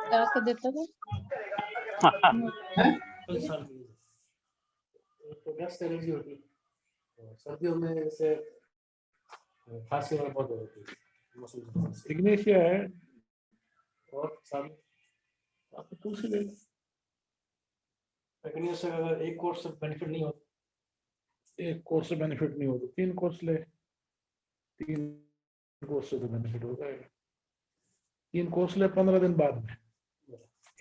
क्या कर देता था? डस्ट एलर्जी होती है सर्दियों में, जैसे खांसी वगैरह बहुत होती है मौसम। इग्नेशिया है और साथ आपको तुलसी ले लो। से अगर एक कोर्स से बेनिफिट नहीं होता, एक कोर्स से बेनिफिट नहीं होता, 3 कोर्स ले, 3 कोर्स से तो बेनिफिट हो जाएगा। 3 कोर्स ले 15 दिन बाद में,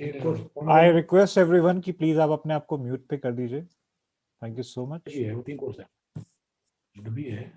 एक कोर्स आई रिक्वेस्ट एवरीवन कि प्लीज आप अपने आप को म्यूट पे कर दीजिए। Thank you so much. है, वो 3 कोर्स है, भी है।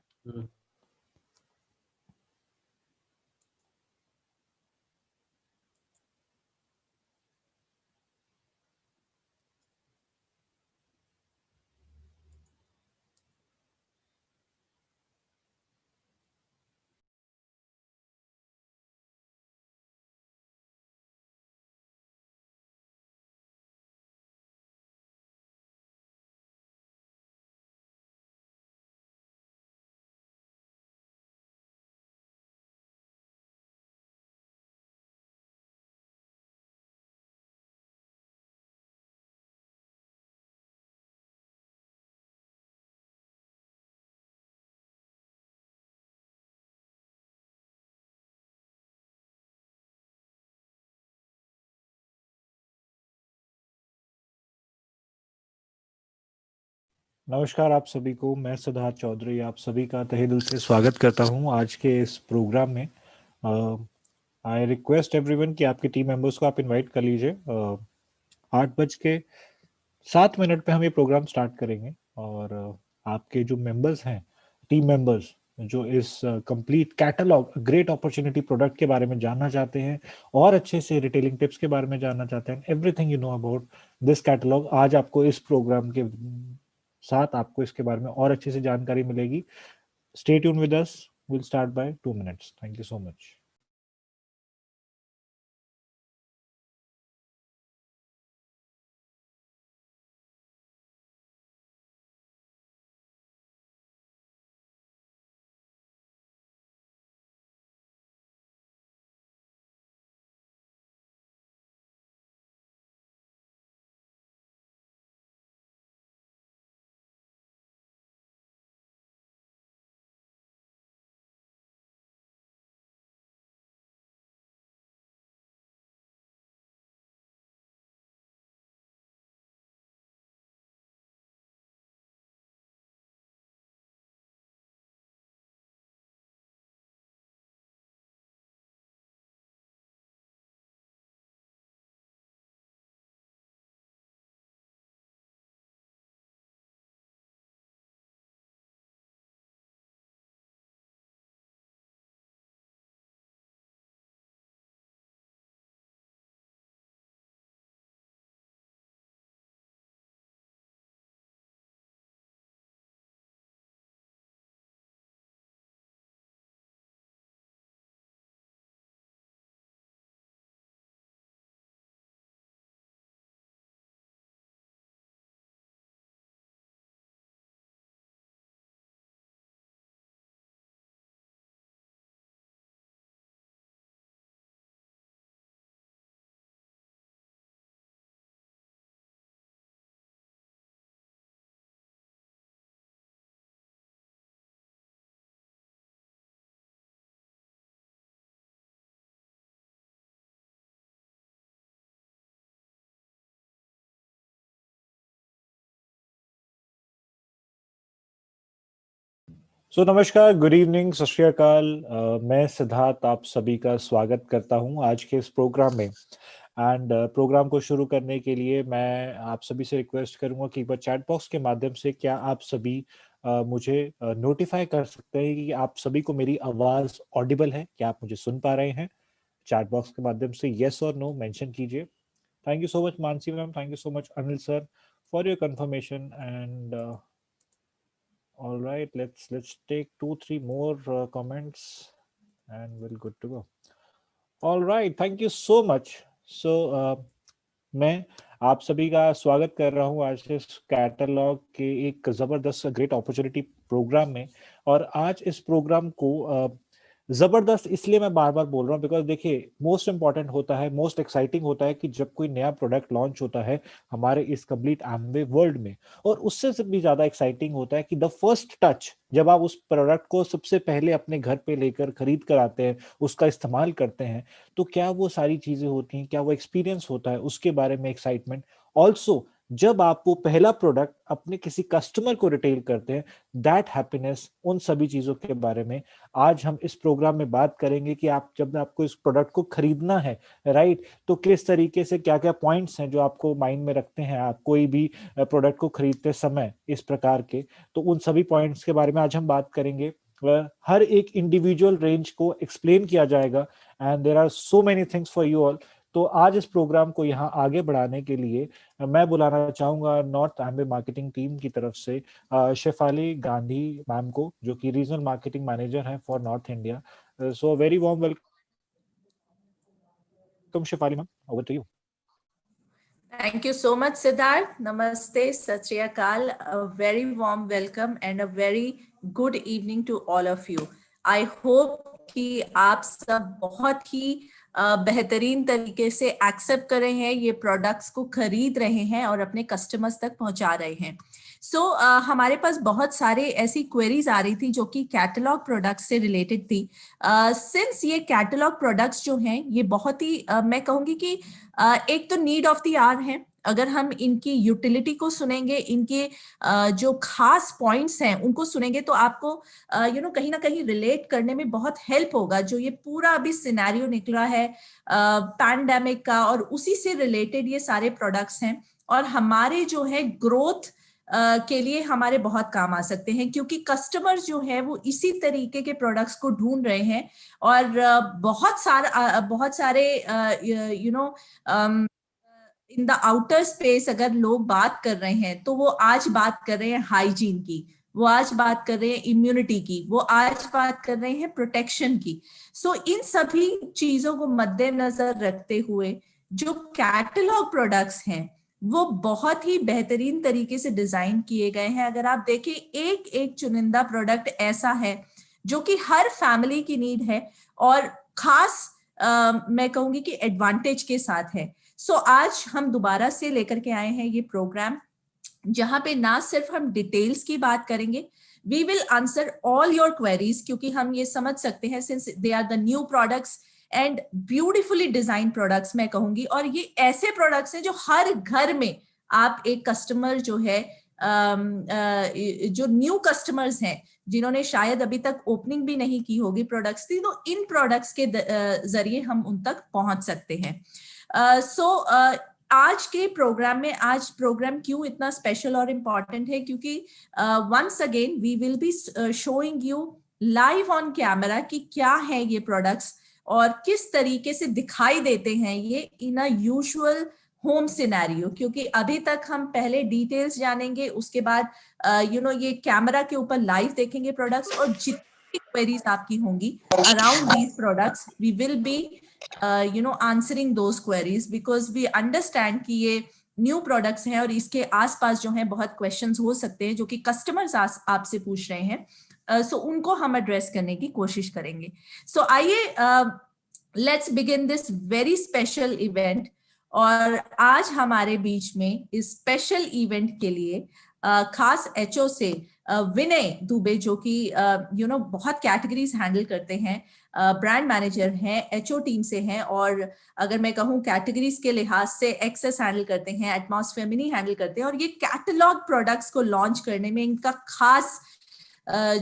नमस्कार आप सभी को, मैं सिद्धार्थ चौधरी आप सभी का तहे दिल से स्वागत करता हूं आज के इस प्रोग्राम में। आई रिक्वेस्ट एवरीवन कि आपके टीम मेंबर्स को आप इनवाइट कर लीजिए। 8:07 पे हम ये प्रोग्राम स्टार्ट करेंगे और आपके जो मेंबर्स हैं, टीम मेंबर्स जो इस complete catalogue great opportunity product के बारे में जानना चाहते हैं और अच्छे से रिटेलिंग टिप्स के बारे में जानना चाहते हैं, everything you know about this catalogue, आज आपको इस प्रोग्राम के साथ आपको इसके बारे में और अच्छे से जानकारी मिलेगी। Stay tune with us, will start by 2 minutes. Thank you so much. नमस्कार, गुड इवनिंग, सत श्री अकाल। मैं सिद्धार्थ आप सभी का स्वागत करता हूं आज के इस प्रोग्राम में। एंड प्रोग्राम को शुरू करने के लिए मैं आप सभी से रिक्वेस्ट करूंगा कि एक बार चैट बॉक्स के माध्यम से क्या आप सभी मुझे नोटिफाई कर सकते हैं कि आप सभी को मेरी आवाज ऑडिबल है, क्या आप मुझे सुन पा रहे हैं? चैट बॉक्स के माध्यम से येस और नो मेंशन कीजिए। Thank you so much Mansi ma'am, thank you so much Anil sir for your confirmation. And all right, let's take 2-3 more comments and we'll good to go. All right, thank you so much. So मैं आप सभी का स्वागत कर रहा हूं आज इस कैटलॉग के एक जबरदस्त ग्रेट अपॉर्चुनिटी प्रोग्राम में। और आज इस प्रोग्राम को जबरदस्त इसलिए मैं बार बार बोल रहा हूँ बिकॉज देखिए मोस्ट इंपॉर्टेंट होता है, मोस्ट एक्साइटिंग होता है कि जब कोई नया प्रोडक्ट लॉन्च होता है हमारे इस कंप्लीट एमवे वर्ल्ड में, और उससे से भी ज्यादा एक्साइटिंग होता है कि द फर्स्ट टच, जब आप उस प्रोडक्ट को सबसे पहले अपने घर पे लेकर खरीद कर आते हैं, उसका इस्तेमाल करते हैं, तो क्या वो सारी चीजें होती हैं, क्या वो एक्सपीरियंस होता है, उसके बारे में एक्साइटमेंट। ऑल्सो जब आप वो पहला प्रोडक्ट अपने किसी कस्टमर को रिटेल करते हैं, दैट हैप्पीनेस, उन सभी चीजों के बारे में आज हम इस प्रोग्राम में बात करेंगे कि आप जब आपको इस प्रोडक्ट को खरीदना है, राइट, तो किस तरीके से क्या क्या पॉइंट्स हैं जो आपको माइंड में रखते हैं आप कोई भी प्रोडक्ट को खरीदते समय इस प्रकार के, तो उन सभी पॉइंट्स के बारे में आज हम बात करेंगे। हर एक इंडिविजुअल रेंज को एक्सप्लेन किया जाएगा and there are so many things for you all. तो आज इस प्रोग्राम को यहाँ आगे बढ़ाने के लिए मैं बुलाना चाहूंगा नॉर्थ एम्बे मार्केटिंग टीम की तरफ से शेफाली गांधी मैम को, जो कि रीजनल मार्केटिंग मैनेजर हैं for north India. So very warm welcome Shefali ma'am, over to you. Thank you so much, Siddharth. Namaste, Sat Shri Akal. A very warm welcome and a very good evening to all of you. I hope कि आप सब बहुत ही बेहतरीन तरीके से accept कर रहे हैं, ये प्रोडक्ट्स को खरीद रहे हैं और अपने कस्टमर्स तक पहुंचा रहे हैं। सो हमारे पास बहुत सारे ऐसी क्वेरीज आ रही थी जो कि कैटलॉग प्रोडक्ट्स से रिलेटेड थी। सिंस ये कैटलॉग प्रोडक्ट्स जो हैं ये बहुत ही मैं कहूँगी कि एक तो नीड ऑफ द आवर है। अगर हम इनकी यूटिलिटी को सुनेंगे, इनके जो खास पॉइंट्स हैं उनको सुनेंगे, तो आपको कहीं ना कहीं रिलेट करने में बहुत हेल्प होगा। जो ये पूरा अभी सिनेरियो निकला है पैंडेमिक का, और उसी से रिलेटेड ये सारे प्रोडक्ट्स हैं और हमारे जो है ग्रोथ के लिए हमारे बहुत काम आ सकते हैं, क्योंकि कस्टमर्स जो है वो इसी तरीके के प्रोडक्ट्स को ढूंढ रहे हैं। और बहुत सारे इन द आउटर स्पेस अगर लोग बात कर रहे हैं, तो वो आज बात कर रहे हैं हाइजीन की, वो आज बात कर रहे हैं इम्यूनिटी की, वो आज बात कर रहे हैं प्रोटेक्शन की। सो इन सभी चीजों को मद्देनजर रखते हुए जो कैटलॉग प्रोडक्ट्स हैं वो बहुत ही बेहतरीन तरीके से डिजाइन किए गए हैं। अगर आप देखें, एक एक चुनिंदा प्रोडक्ट ऐसा है जो कि हर फैमिली की नीड है और खास मैं कहूंगी कि एडवांटेज के साथ है। सो आज हम दोबारा से लेकर के आए हैं ये प्रोग्राम, जहां पे ना सिर्फ हम डिटेल्स की बात करेंगे, we will answer all your queries, क्योंकि हम ये समझ सकते हैं since they are the new products and beautifully design products मैं कहूंगी, और ये ऐसे प्रोडक्ट्स हैं जो हर घर में आप एक कस्टमर जो है जो न्यू कस्टमर्स हैं जिन्होंने शायद अभी तक ओपनिंग भी नहीं की होगी प्रोडक्ट्स की, तो इन प्रोडक्ट्स के जरिए हम उन तक पहुंच सकते हैं। आज के प्रोग्राम में, आज प्रोग्राम क्यों इतना स्पेशल और इम्पॉर्टेंट है, क्योंकि once again we will be showing you live on camera कि क्या है ये प्रोडक्ट्स और किस तरीके से दिखाई देते हैं ये इन अ यूजुअल होम सिनेरियो। क्योंकि अभी तक हम पहले डिटेल्स जानेंगे, उसके बाद ये कैमरा के ऊपर लाइव देखेंगे प्रोडक्ट्स, और जितनी क्वेरीज आपकी होंगी around these products we will be answering those queries, because we understand कि ये न्यू प्रोडक्ट्स हैं और इसके आसपास जो हैं बहुत क्वेश्चंस हो सकते हैं जो कि कस्टमर्स आपसे पूछ रहे हैं। सो उनको हम एड्रेस करने की कोशिश करेंगे। सो आइए let's begin this very special event. और आज हमारे बीच में इस स्पेशल इवेंट के लिए खास एचओ से विनय दुबे, जो कि बहुत कैटेगरीज हैंडल करते हैं, ब्रांड मैनेजर हैं, एचओ टीम से हैं, और अगर मैं कहूँ कैटेगरीज के लिहाज से एक्सेस हैंडल करते हैं, एटमॉस फेमिनी हैंडल करते हैं, और ये कैटलॉग प्रोडक्ट्स को लॉन्च करने में इनका खास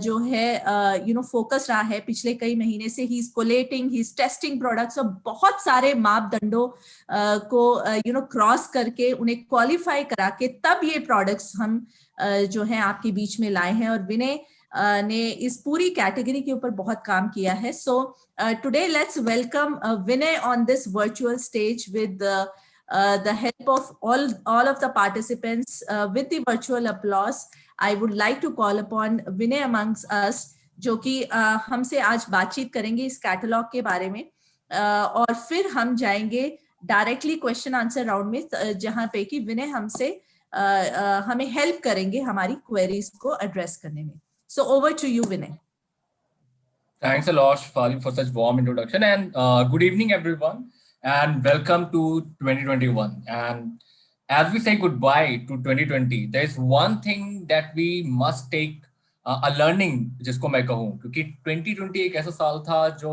जो है फोकस रहा है पिछले कई महीने से। He is collating, he is testing products, और बहुत सारे मापदंडों को क्रॉस करके उन्हें क्वालिफाई करा के तब ये प्रोडक्ट्स हम जो है आपके बीच में लाए हैं। और विनय ने इस पूरी कैटेगरी के ऊपर बहुत काम किया है। So today let's welcome Vinay on this virtual stage with the help of all of the participants with the virtual applause. I would like to call upon Vinay amongst us, जो कि हमसे आज बातचीत करेंगे इस कैटलॉग के बारे में, और फिर हम जाएंगे डायरेक्टली क्वेश्चन आंसर राउंड में, जहां पे कि विनय हमसे हमें हेल्प करेंगे हमारी क्वेरीज को एड्रेस करने में। So over to you Vinay. Thanks a lot, Fali, for such warm introduction. And good evening, everyone, and welcome to 2021. And as we say goodbye to 2020, there is one thing that we must take a learning, जिसको मैं कहूँ, क्योंकि 2020 एक ऐसा साल था जो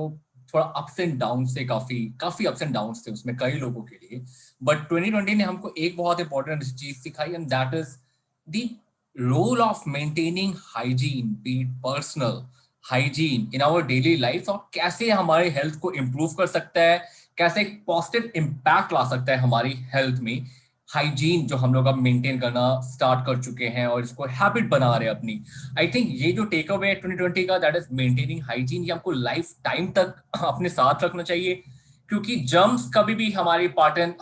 थोड़ा अप्स एंड डाउन से काफी अप्स एंड डाउन थे उसमें कई लोगों के लिए. बट 2020 ने हमको एक बहुत इंपॉर्टेंट चीज सिखाई, and that is the role of maintaining hygiene, be it personal hygiene in our daily life, और कैसे हमारे हेल्थ को इम्प्रूव कर सकता है, कैसे एक पॉजिटिव इम्पैक्ट ला सकता है हमारी हेल्थ में हाइजीन, जो हम लोग अब मेंटेन करना स्टार्ट कर चुके हैं और इसको हैबिट बना रहे हैं अपनी. आई थिंक ये जो टेक अवे है 2020 का, दैट इज मेंटेनिंग हाइजीन, ये हमको लाइफ टाइम तक अपने साथ रखना चाहिए, क्योंकि जर्म्स कभी भी हमारी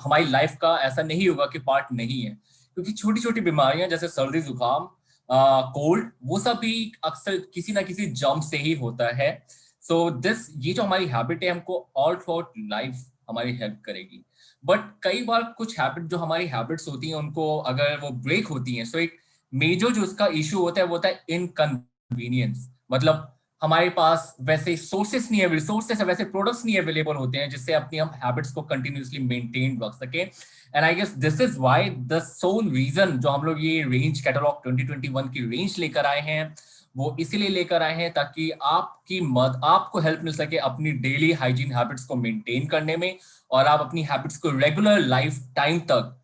हमारी लाइफ का ऐसा नहीं होगा कि पार्ट नहीं है. क्योंकि छोटी छोटी बीमारियां जैसे सर्दी जुकाम, कोल्ड, वो सब भी अक्सर किसी ना किसी जर्म से ही होता है. सो ये जो हमारी हैबिट है हमको ऑल थ्रू लाइफ हमारी हेल्प करेगी. बट कई बार कुछ हैबिट जो हमारी हैबिट्स होती हैं उनको अगर वो ब्रेक होती हैं, सो एक मेजर जो उसका इशू होता है वो होता है इनकन्वीनियंस. मतलब हमारे पास वैसे सोर्सेस नहीं है, रिसोर्सेस है, वैसे प्रोडक्ट्स नहीं अवेलेबल होते हैं जिससे अपनी हम हैबिट्स को कंटिन्यूअसली मेंटेन रख सके. And I guess this is why the sole reason जो हम लोग ये रेंज कैटलॉग 2021 की रेंज लेकर आए हैं, वो इसीलिए लेकर आए हैं ताकि आपको हेल्प मिल सके अपनी डेली हाइजीन हैबिट्स को मेंटेन करने में, और आप अपनी हैबिट्स को रेगुलर लाइफ टाइम तक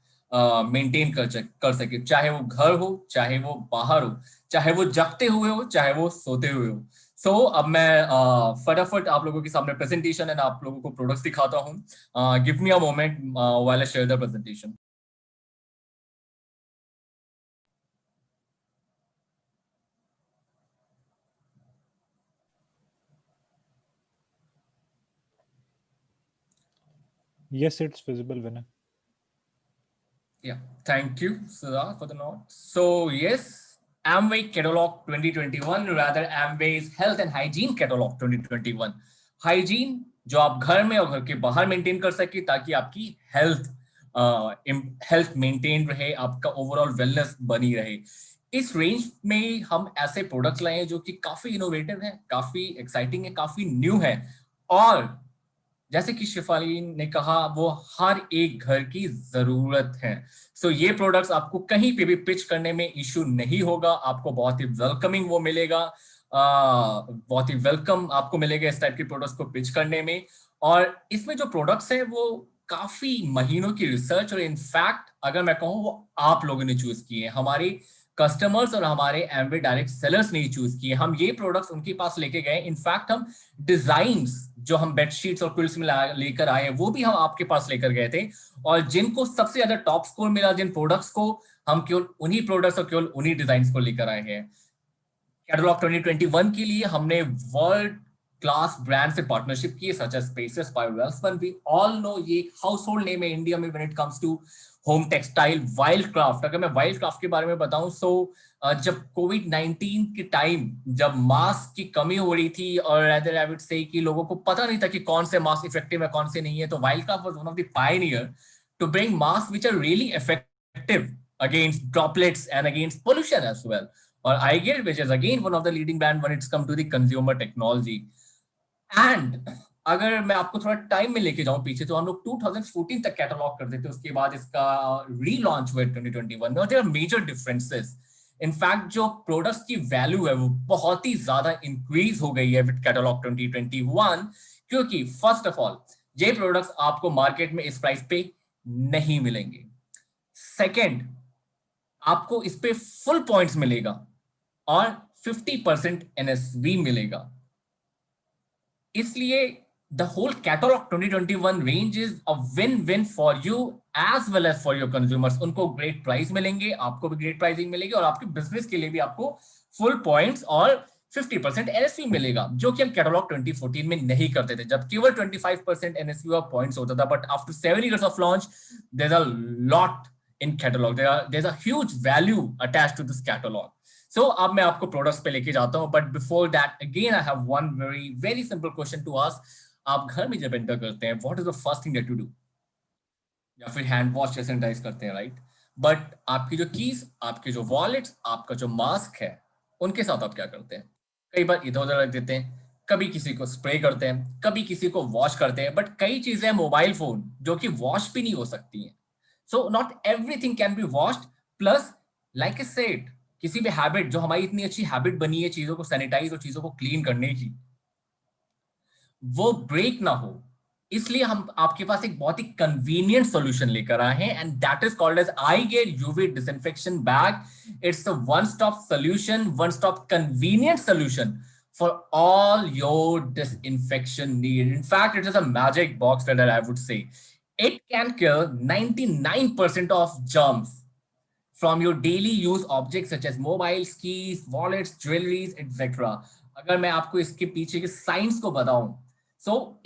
मेंटेन कर सके, चाहे वो घर हो, चाहे वो बाहर हो, चाहे वो जगते हुए हो, चाहे वो सोते हुए हो. सो अब मैं फटाफट आप लोगों के सामने प्रेजेंटेशन एंड आप लोगों को प्रोडक्ट्स दिखाता हूँ. Give me a moment while I share the presentation. Yes, it's visible, Vinay. Yeah, thank you, Siddharth, for the note. So yes, Amway Catalog 2021, rather Amway's Health and Hygiene Catalog 2021. Hygiene जो आप घर में और घर के बाहर maintain कर सके ताकि आपकी हेल्थ मेंटेन रहे, आपका ओवरऑल वेलनेस बनी रहे. इस रेंज में हम ऐसे प्रोडक्ट्स लाए हैं जो कि काफी इनोवेटिव है, काफी एक्साइटिंग है, काफी न्यू है, और जैसे कि शिफाली ने कहा वो हर एक घर की जरूरत है. सो ये प्रोडक्ट्स आपको कहीं पे भी पिच करने में इशू नहीं होगा, आपको बहुत ही वेलकमिंग वो मिलेगा, बहुत ही वेलकम आपको मिलेगा इस टाइप के प्रोडक्ट्स को पिच करने में. और इसमें जो प्रोडक्ट्स हैं वो काफी महीनों की रिसर्च, और इनफैक्ट अगर मैं कहूँ वो आप लोगों ने चूज किए हैं, हमारे कस्टमर्स और हमारे एमवे डायरेक्ट सेलर्स ने चूज किए. हम ये प्रोडक्ट्स उनके पास लेके गए. इनफैक्ट हम डिजाइन्स जो हम बेडशीट्स और क्विल्ट्स में लेकर आए वो भी हम आपके पास लेकर गए थे, और जिनको सबसे ज्यादा टॉप स्कोर मिला जिन प्रोडक्ट्स को, हम केवल उन्हीं प्रोडक्ट्स और केवल उन्हीं डिजाइन्स को लेकर आए हैं. कैटलॉग 2021 के लिए हमने वर्ल्ड क्लास ब्रांड से पार्टनरशिप की, such as Spaces by Welspun. We all know ये हाउस होल्ड नेम है इंडिया में when it comes to home textile. Wildcraft, अगर मैं वाइल्ड क्राफ्ट के बारे में बताऊं, सो जब कोविड-19 के टाइम जब मास्क की कमी हो रही थी, और रादर आई वुड से कि लोगों को पता नहीं था कि कौन से मास्क इफेक्टिव है कौन से नहीं है, तो Wildcraft was one of the pioneer to bring mask which are really effective against droplets and against pollution as well. Or iGuild, which is again one of the leading brand when it's come to the consumer technology. And अगर मैं आपको थोड़ा time में लेके जाऊं पीछे, तो हम लोग 2014 तक कैटलॉग करते थे, उसके बाद इसका रीलॉन्च हुआ 2021 में, और there are major differences. In fact जो प्रोडक्ट्स की वैल्यू है वो बहुत ही ज्यादा इंक्रीज हो गई है विद कैटलॉग 2021, क्योंकि फर्स्ट ऑफ ऑल ये प्रोडक्ट्स आपको मार्केट में इस प्राइस पे नहीं मिलेंगे. सेकेंड, आपको इस पे फुल पॉइंट्स मिलेगा और 50% एनएसवी मिलेगा. इसलिए the whole catalogue 2021 range is a win win for you as well as for your consumers. उनको ग्रेट प्राइस मिलेंगे, आपको भी ग्रेट प्राइसिंग मिलेगी, और आपके बिजनेस के लिए भी आपको फुल पॉइंट्स और 50% एनएसवी मिलेगा, जो कि हम कैटलॉग 2014 में नहीं करते थे, जब केवल 25% एनएसवी और पॉइंट्स होता था. But after 7 years of launch their is a lot in catalog. There's a huge value attached to this catalog. So अब मैं आपको प्रोडक्ट्स पे लेके जाता हूँ, but before that again I have one very simple question to ask. आप घर में जब एंटर करते हैं, what is the first thing that you do? या फिर हैंड वॉश या सैनिटाइज करते हैं, राइट? बट आपकी जो कीज, आपके जो वॉलेट्स, आपका जो मास्क है, उनके साथ आप क्या करते हैं? कई बार इधर उधर रख देते हैं, कभी किसी को स्प्रे करते हैं, कभी किसी को वॉश करते हैं, बट कई चीजें मोबाइल फोन जो कि वॉश भी नहीं हो सकती हैं. So not everything can be washed. Plus like a said, किसी भी हैबिट, जो हमारी इतनी अच्छी हैबिट बनी है चीजों को सैनिटाइज और चीजों को क्लीन करने की, वो ब्रेक ना हो, इसलिए हम आपके पास एक बहुत ही कन्वीनियंट सॉल्यूशन लेकर आए हैं, and that is called as iGear UV disinfection bag. It's a one stop solution, one stop convenient solution for all your disinfection need. In fact, it is a magic box that I would say. It can kill 99% of germs from your daily use objects such as mobiles, keys, wallets, jewelries, etc. अगर मैं आपको इसके पीछे के science को बताऊं,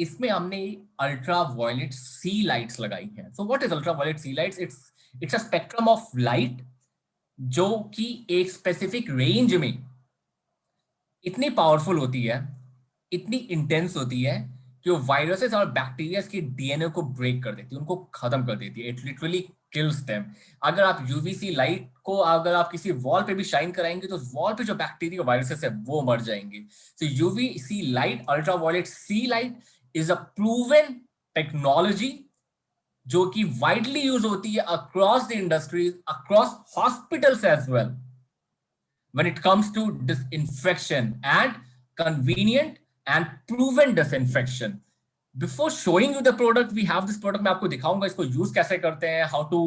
इसमें हमने अल्ट्रा वायलेट सी लाइट्स लगाई हैं. So what is ultra violet C lights? It's a spectrum of light जो कि एक स्पेसिफिक रेंज में इतनी पावरफुल होती है, इतनी इंटेंस होती है कि वो वायरसेस और बैक्टीरिया की डीएनए को ब्रेक कर देती है, उनको खत्म कर देती है. It literally kills them. अगर आप यूवीसी लाइट को अगर आप किसी वॉल पे भी शाइन कराएंगे तो वॉल पे जो बैक्टीरिया वायरसेस है वो मर जाएंगे. So UVC light, ultra violet C light is a proven technology जो कि वाइडली यूज होती है across the industries, across hospitals as well when it comes to disinfection and convenient and proven disinfection. Before showing you the product, we have this product. मैं आपको दिखाऊंगा इसको use कैसे करते हैं, how to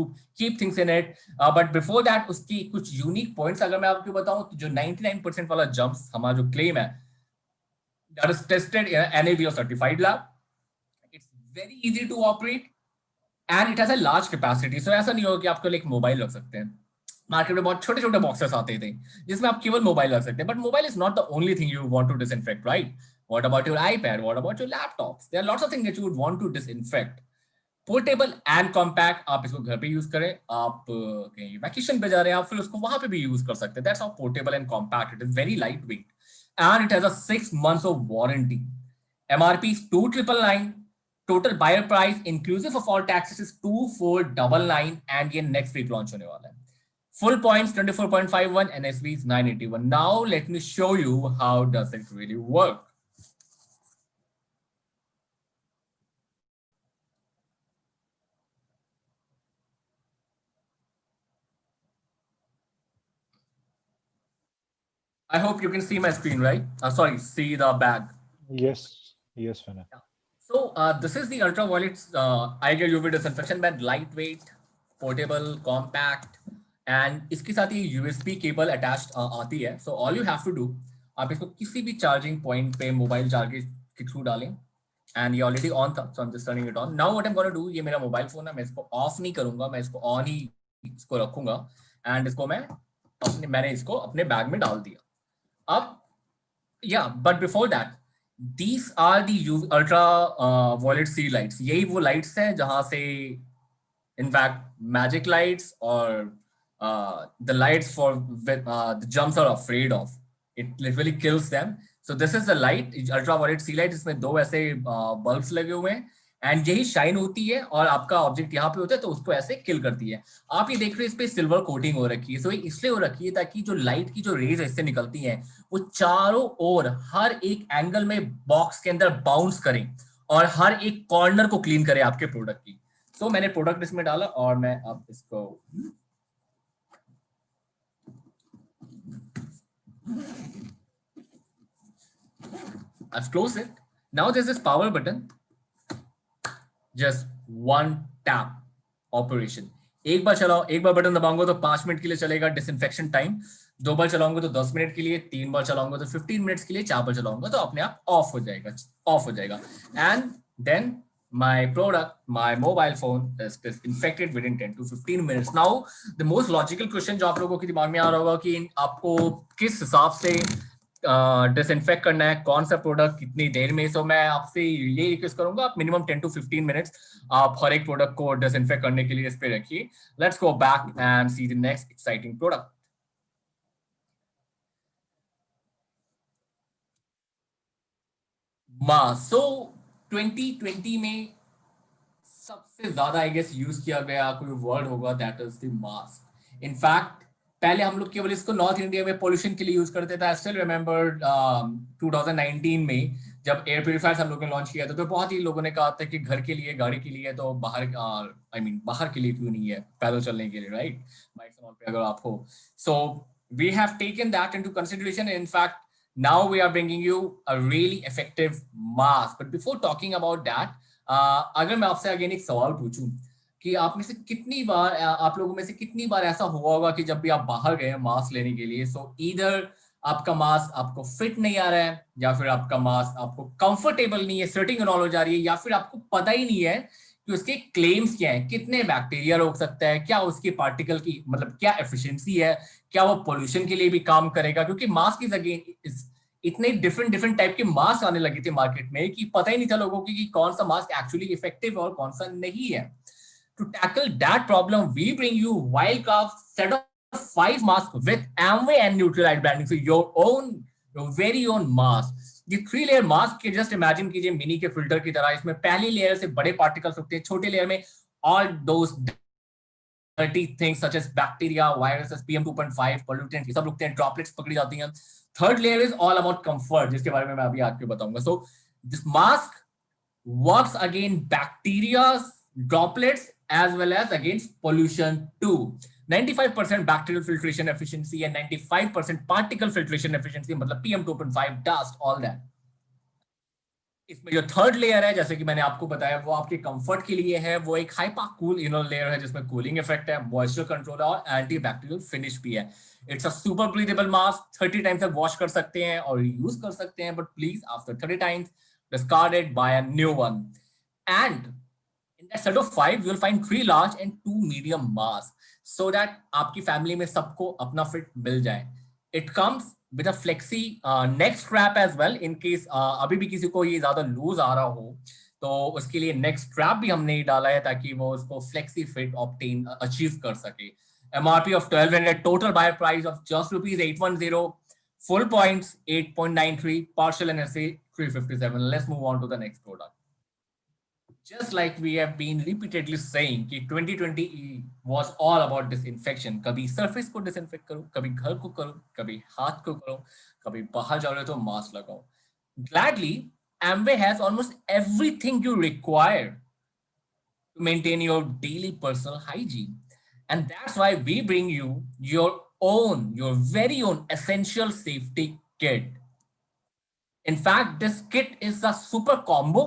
keep things in it. But before that, उसकी कुछ unique points अगर मैं आपको बताऊं तो जो 99% वाला jumps हमारा जो claim है, that is tested in an NABL certified lab. It's very easy to operate and it has a large capacity. So ऐसा नहीं होगा कि आपको एक मोबाइल रख सकते हैं. मार्केट में बहुत छोटे छोटे बॉक्सेस आते थे जिसमें आप केवल मोबाइल रख सकते हैं, but mobile is not the only thing you want to disinfect, right? What about your iPad, what about your laptops? There are lots of things that you would want to disinfect. Portable and compact, आप इसको घर पे use करें, आप कहीं vacation पे जा रहे हैं आप फिर उसको वहां पे भी यूज कर सकते हैं. That's how portable and compact. It is very light weight and it has a 6 months of warranty. MRP is 2,999. Total buyer price inclusive of all taxes is 2,499 and ये नेक्स्ट वीक लॉन्च होने वाला है. Full points 24.51, NSV is 981. Now let me show you how does it really work. I hope you can see my screen, right? Sorry, see the bag. Yes, Vinay. So this is the ultraviolet iGear UV disinfection bag, lightweight, portable, compact. And इसके साथ ये USB cable attached आती है. So all you have to do, आप इसको किसी भी charging point पे मोबाइल चार्ज के थ्रू डालें. एंड ये ऑलरेडी ऑन था, so I am just turning it on. Now what I am gonna do, ये मेरा मोबाइल फोन है, मैं इसको ऑफ नहीं करूंगा, मैं इसको ऑन ही इसको रखूंगा एंड इसको मैंने इसको अपने बैग में डाल दिया. अब but before that, these are the ultra violet C lights. यही वो लाइट्स हैं जहां से इनफैक्ट मैजिक लाइट्स और the lights for the germs are afraid of. It literally kills them. So this is the light, ultraviolet C light. इसमें 2 ऐसे bulbs लगे हुए हैं एंड यही शाइन होती है और आपका ऑब्जेक्ट यहाँ पे होता है तो उसको ऐसे किल करती है. आप ये देख रहे हैं इस पे सिल्वर कोटिंग हो रखी है. सो इसलिए हो रखी है ताकि जो लाइट की जो रेज इससे निकलती हैं वो चारों ओर हर एक एंगल में बॉक्स के अंदर बाउंस करें और हर एक कॉर्नर को क्लीन करें आपके प्रोडक्ट की. सो मैंने प्रोडक्ट इसमें डाला और मैं अब इसको I've closed it. Now there's this power button. Just one tap operation. एक बार चलाओ, एक बार बटन दबाऊंगा तो 5 मिनट के लिए चलेगा डिसइंफेक्शन टाइम. 2 बार चलाऊंगा तो 10 मिनट के लिए, 3 बार चलाऊंगा तो 15 मिनट्स के लिए, 4 बार चलाऊंगा तो अपने आप ऑफ हो जाएगा. And then my product, my mobile phone is disinfected within 10 to 15 minutes. Now the most logical question जो आप लोगों के दिमाग में आ रहा होगा कि आपको किस हिसाब से डिसइंफेक्ट करना है, कौन सा प्रोडक्ट कितनी देर में. सो मैं आपसे ये रिक्वेस्ट करूंगा आप मिनिमम 10 to 15 मिनट्स आप हर एक प्रोडक्ट को डिसइंफेक्ट करने के लिए इस पे रखिए. Let's go back and see the next exciting product. So 2020 में सबसे ज्यादा आई गेस यूज किया गया कोई वर्ड होगा, that is the mask. In fact पहले हम लोग केवल इसको नॉर्थ इंडिया में पोल्यूशन के लिए यूज करते थे। आई स्टिल रिमेम्बर 2019 में जब एयर प्यूरिफायर्स हम लोग ने लॉन्च किया था, तो बहुत ही लोगों ने कहा था कि घर के लिए, गाड़ी के लिए, तो बाहर बाहर के लिए क्यों नहीं है, पैदल चलने के लिए, राइट, बाइक पे अगर आप हो। So we have taken that into consideration. In fact now we are bringing you a really effective mask. But before talking about that, अगर मैं आपसे अगेन एक सवाल पूछूं कि आप में से कितनी बार, आप लोगों में से कितनी बार ऐसा हुआ होगा कि जब भी आप बाहर गए मास्क लेने के लिए, सो ईदर आपका मास्क आपको फिट नहीं आ रहा है, या फिर आपका मास्क आपको कंफर्टेबल नहीं है, स्वेटिंग एंड ऑल हो जा रही है, या फिर आपको पता ही नहीं है कि उसके क्लेम्स क्या है, कितने बैक्टीरिया रोक सकता है, क्या उसकी पार्टिकल की मतलब क्या एफिशिएंसी है, क्या वो पोल्यूशन के लिए भी काम करेगा। क्योंकि मास्क इज अगेन इतने डिफरेंट टाइप के मास्क आने लगे थे मार्केट में कि पता ही नहीं था लोगों को कि कौन सा मास्क एक्चुअली इफेक्टिव और कौन सा नहीं है। To tackle that problem, we bring you Wildcraft set of 5 masks with Amway and Nutrilite branding, so your very own mask. ये 3 लेयर मास्क के जस्ट इमेजिन कीजिए मिनी के फिल्टर की तरह। इसमें पहली लेयर से बड़े पार्टिकल्स होते हैं, छोटे लेयर में all those dirty things such as bacteria, viruses, PM2.5, pollutants, ये सब रुकते हैं, droplets पकड़ी जाती हैं। Third layer is all about comfort, जिसके बारे में मैं अभी आपको बताऊंगा। So this mask works against bacteria, droplets as well as against pollution too. 95% bacterial filtration efficiency and 95% particle filtration efficiency, मतलब PM2.5, dust, all that. इसमें जो थर्ड लेयर है, जैसे कि मैंने आपको बताया, वो आपके कंफर्ट के लिए है। वो एक हाइपर कूल इनर लेयर है जिसमें कूलिंग इफेक्ट है, मॉइस्चर कंट्रोल है और एंटी बैक्टीरियल फिनिश भी है। It's a super breathable mask. 30 times तक वॉश कर सकते हैं और यूज कर सकते हैं, but please after 30 times discard it, buy a new one. And in that set of 5 you will find 3 large and 2 medium masks, so that आपकी family में सबको अपना फिट मिल जाए। It comes with a flexi neck strap as well, in case अभी भी किसी को ये ज्यादा लूज आ रहा हो तो उसके लिए नेक स्ट्रैप भी हमने डाला है ताकि वो उसको फ्लेक्सी फिट ऑब्टेन अचीव कर सके। MRP of 1200, total buyer price of just ₹810, full points 8.93, partial NSA 357. Let's move on to the next product. Just like we have been repeatedly saying कि 2020 was all about disinfection. कभी surface को disinfect करो, कभी घर को करो, कभी हाथ को करो, कभी बाहर जा रहे हो तो मास्क लगाओ। Gladly, Amway has almost everything you require to maintain your daily personal hygiene. And that's why we bring you your very own essential safety kit. In fact, this kit is a super combo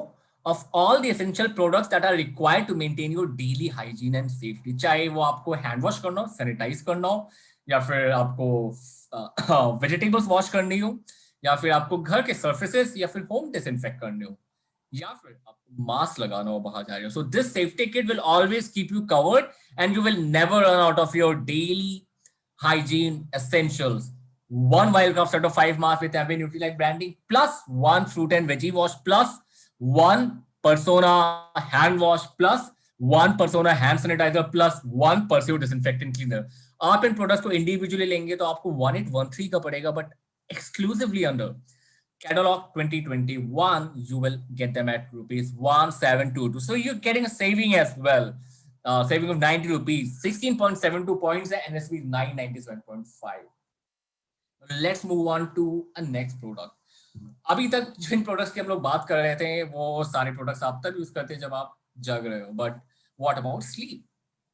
of all the essential products that are required to maintain your daily hygiene and safety. चाहे वो आपको hand wash करना हो, sanitise करना हो, या फिर आपको वेजिटेबल्स वॉश करनी हो, या फिर आपको घर के सर्फेसेस या फिर होम डिसइंफेक्ट करने हो, या फिर आपको मास्क लगाना हो बाहर जा रहे हो. So this safety kit will always keep you covered and you will never run out of your daily hygiene essentials. One Wildcraft set of 5 masks with Amway Nutrilite branding, plus 1 fruit and veggie wash, plus 1 Persona hand wash, plus 1 Persona hand sanitizer, plus 1 Persil disinfectant cleaner. आप इन products को individually लेंगे तो आपको 1813 का पड़ेगा, but exclusively under Catalog 2021 you will get them at ₹1722. So you're getting a saving as well. Saving of 90 rupees, 16.72 points, and NSV 997.5. Let's move on to a next product. अभी तक जिन products की हम लोग बात कर रहे थे वो सारे प्रोडक्ट्स आप तब यूज करते हैं जब आप जग रहे हो, but what about sleep?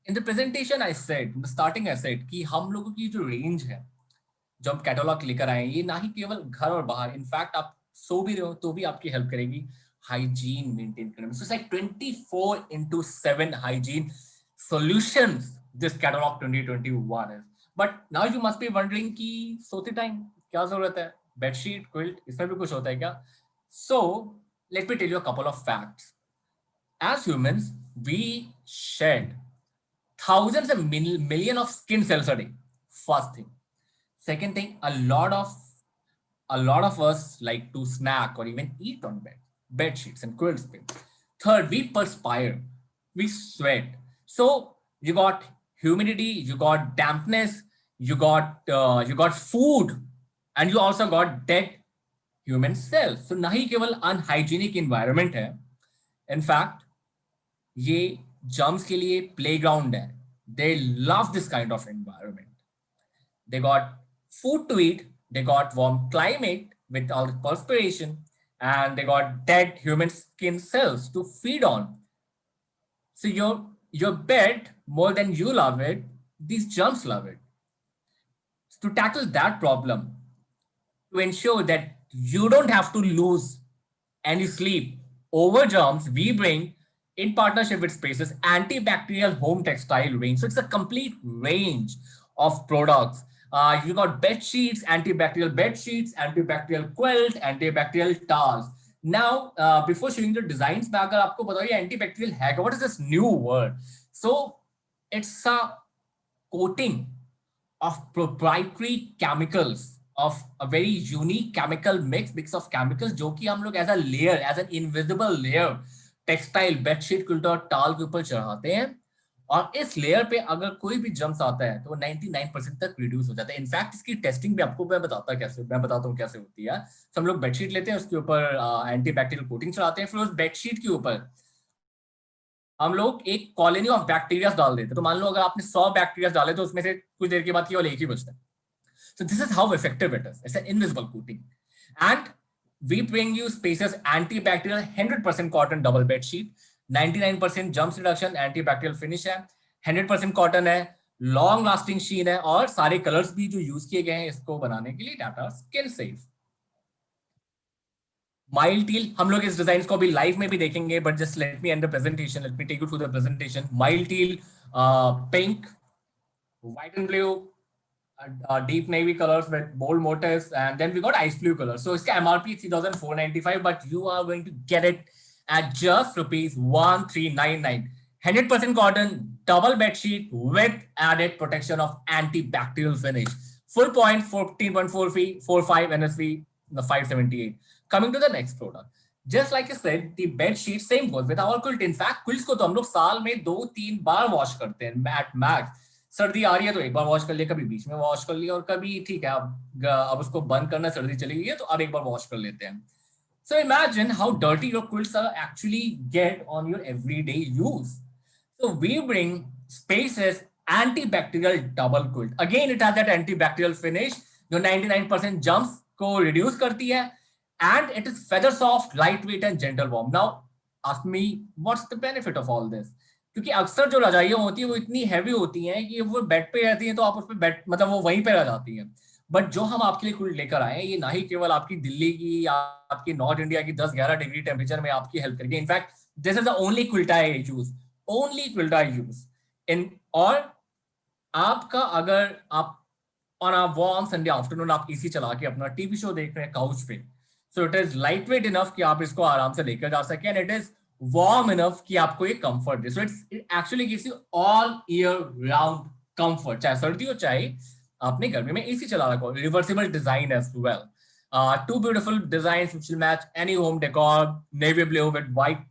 In the presentation I said, starting I said कि हम लोगों की जो रेंज है जो हम कैटलॉग लेकर आए, ये ना ही केवल घर और बाहर, इनफैक्ट आप सो भी रहे हो तो भी आपकी हेल्प करेगी हाइजीन मेंटेन करने में. So it's like 24/7 hygiene solutions this catalogue 2021 is. But now you must be wondering कि सोते टाइम क्या जरूरत है, बेडशीट, क्विल्ट, इसमें भी कुछ होता है क्या? So let me tell you a couple of facts. As humans we shed thousands and million of skin cells a day. First thing. Second thing, a lot of us like to snack or even eat on bed sheets and quilts. Third, we perspire, we sweat. So you got humidity, you got dampness, you got food, and you also got dead human cells. So nahi keval unhygienic environment hai. In fact, ये germs के लिए playground है. They love this kind of environment. they got food to eat, they got warm climate with all the perspiration, and they got dead human skin cells to feed on. So your bed, more than you love it, these germs love it. To tackle that problem, to ensure that you don't have to lose any sleep over germs, we bring, in partnership with Spaces, antibacterial home textile range. So it's a complete range of products. You got bed sheets, antibacterial bed sheets, antibacterial quilt, antibacterial towels. Now, before showing the designs, मैं अगर आपको बताऊँ ये antibacterial है क्या? What is this new word? So it's a coating of proprietary chemicals, of a very unique chemical mix of chemicals जो कि हम लोग as a layer, as an invisible layer textile, bedsheet, quilt और टाल के ऊपर चढ़ाते हैं, और इस लेयर पे अगर कोई भी जम्स आता है तो वो 99% तक रिड्यूस हो जाता है। इनफैक्ट इसकी टेस्टिंग भी आपको मैं बताता हूँ कैसे होती है। तो हम लोग बेडशीट लेते हैं, उसके ऊपर एंटीबैक्टीरियल कोटिंग चढ़ाते हैं, फिर उस बेडशीट के ऊपर हम लोग एक कॉलोनी ऑफ बैक्टीरिया डाल देते हैं। तो मान लो अगर आपने 100 बैक्टीरिया डाले तो उसमें से कुछ देर के बाद केवल एक ही बचता है। So this is how effective it is. It's an invisible coating. And we bring you Spaces antibacterial 100% cotton double bed sheet, 99% germs reduction, antibacterial finish है, 100% cotton है, long lasting sheen है, और सारे colors भी जो use किए गए हैं इसको बनाने के लिए that are skin safe. Mild teal, हम लोग इस डिजाइन को अभी लाइव में भी देखेंगे, but just let me end the presentation. Let me take you through the presentation. Mild teal, pink, white and blue, deep navy colors with bold motifs, and then we got ice blue color. So its MRP 3,495, but you are going to get it at just rupees 1,399. 100% cotton, double bed sheet with added protection of antibacterial finish. Full point 14.45 NSV, the 578. Coming to the next product. Just like I said, the bed sheet same goes with our quilt. In fact, quilts को तो हम लोग साल में 2-3 बार wash करते हैं at max. सर्दी आ रही है तो एक बार वॉश कर लिया, कभी बीच में वॉश कर लिया, और कभी ठीक है अब उसको बंद करना, सर्दी चली गई है तो अब एक बार वॉश कर लेते हैं. So imagine how dirty your quilts are actually get on your everyday use. So we bring Spaces antibacterial double quilt. Again, it has that antibacterial finish जो 99% germs को reduce करती है, and it is feather soft, lightweight and gentle warm. Now ask me, what's the benefit of all this? क्योंकि अक्सर जो रजाइयां होती है वो इतनी हैवी होती हैं कि वो बेड पे रहती हैं तो आप उस पे बेड मतलब वो वहीं पे रह जाती हैं. बट जो हम आपके लिए क्विल्ट लेकर आए हैं ये ना ही केवल आपकी दिल्ली की, आपकी नॉर्थ इंडिया की 10-11 डिग्री टेम्परेचर में आपकी हेल्प करेगी. In fact this is the only quilt I use in. और आपका अगर आप on a warm Sunday afternoon आप एसी चला के अपना टीवी शो देख रहे हैं काउच पे, सो it is light weight enough कि आप इसको आराम से लेकर जा सकें, and it is warm enough कि आपको ये comfort they. So it actually gives you all year round comfort. चाहे सर्दी हो चाहे आपने गर्मी में AC चला रखा हो. Reversible design as well. Two beautiful designs which will match any home decor. Navy blue with white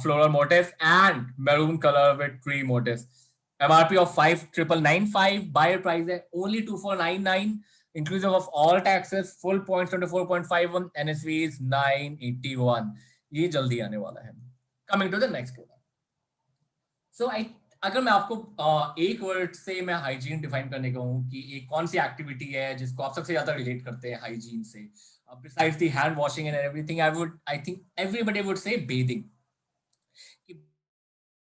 floral motifs and maroon color with tree motifs. MRP of 5,995. Buyer price है only 2,499 inclusive of all taxes. Full points 24.51. NSV is 981. ये जल्दी आने वाला है. Coming to the next product. So अगर मैं आपको एक वर्ड से मैं हाइजीन डिफाइन करने का हूँ कि एक कौन सी एक्टिविटी है जिसको आप सबसे ज्यादा रिलेट करते हैं हाइजीन से, besides the hand washing and everything, I think everybody would say bathing.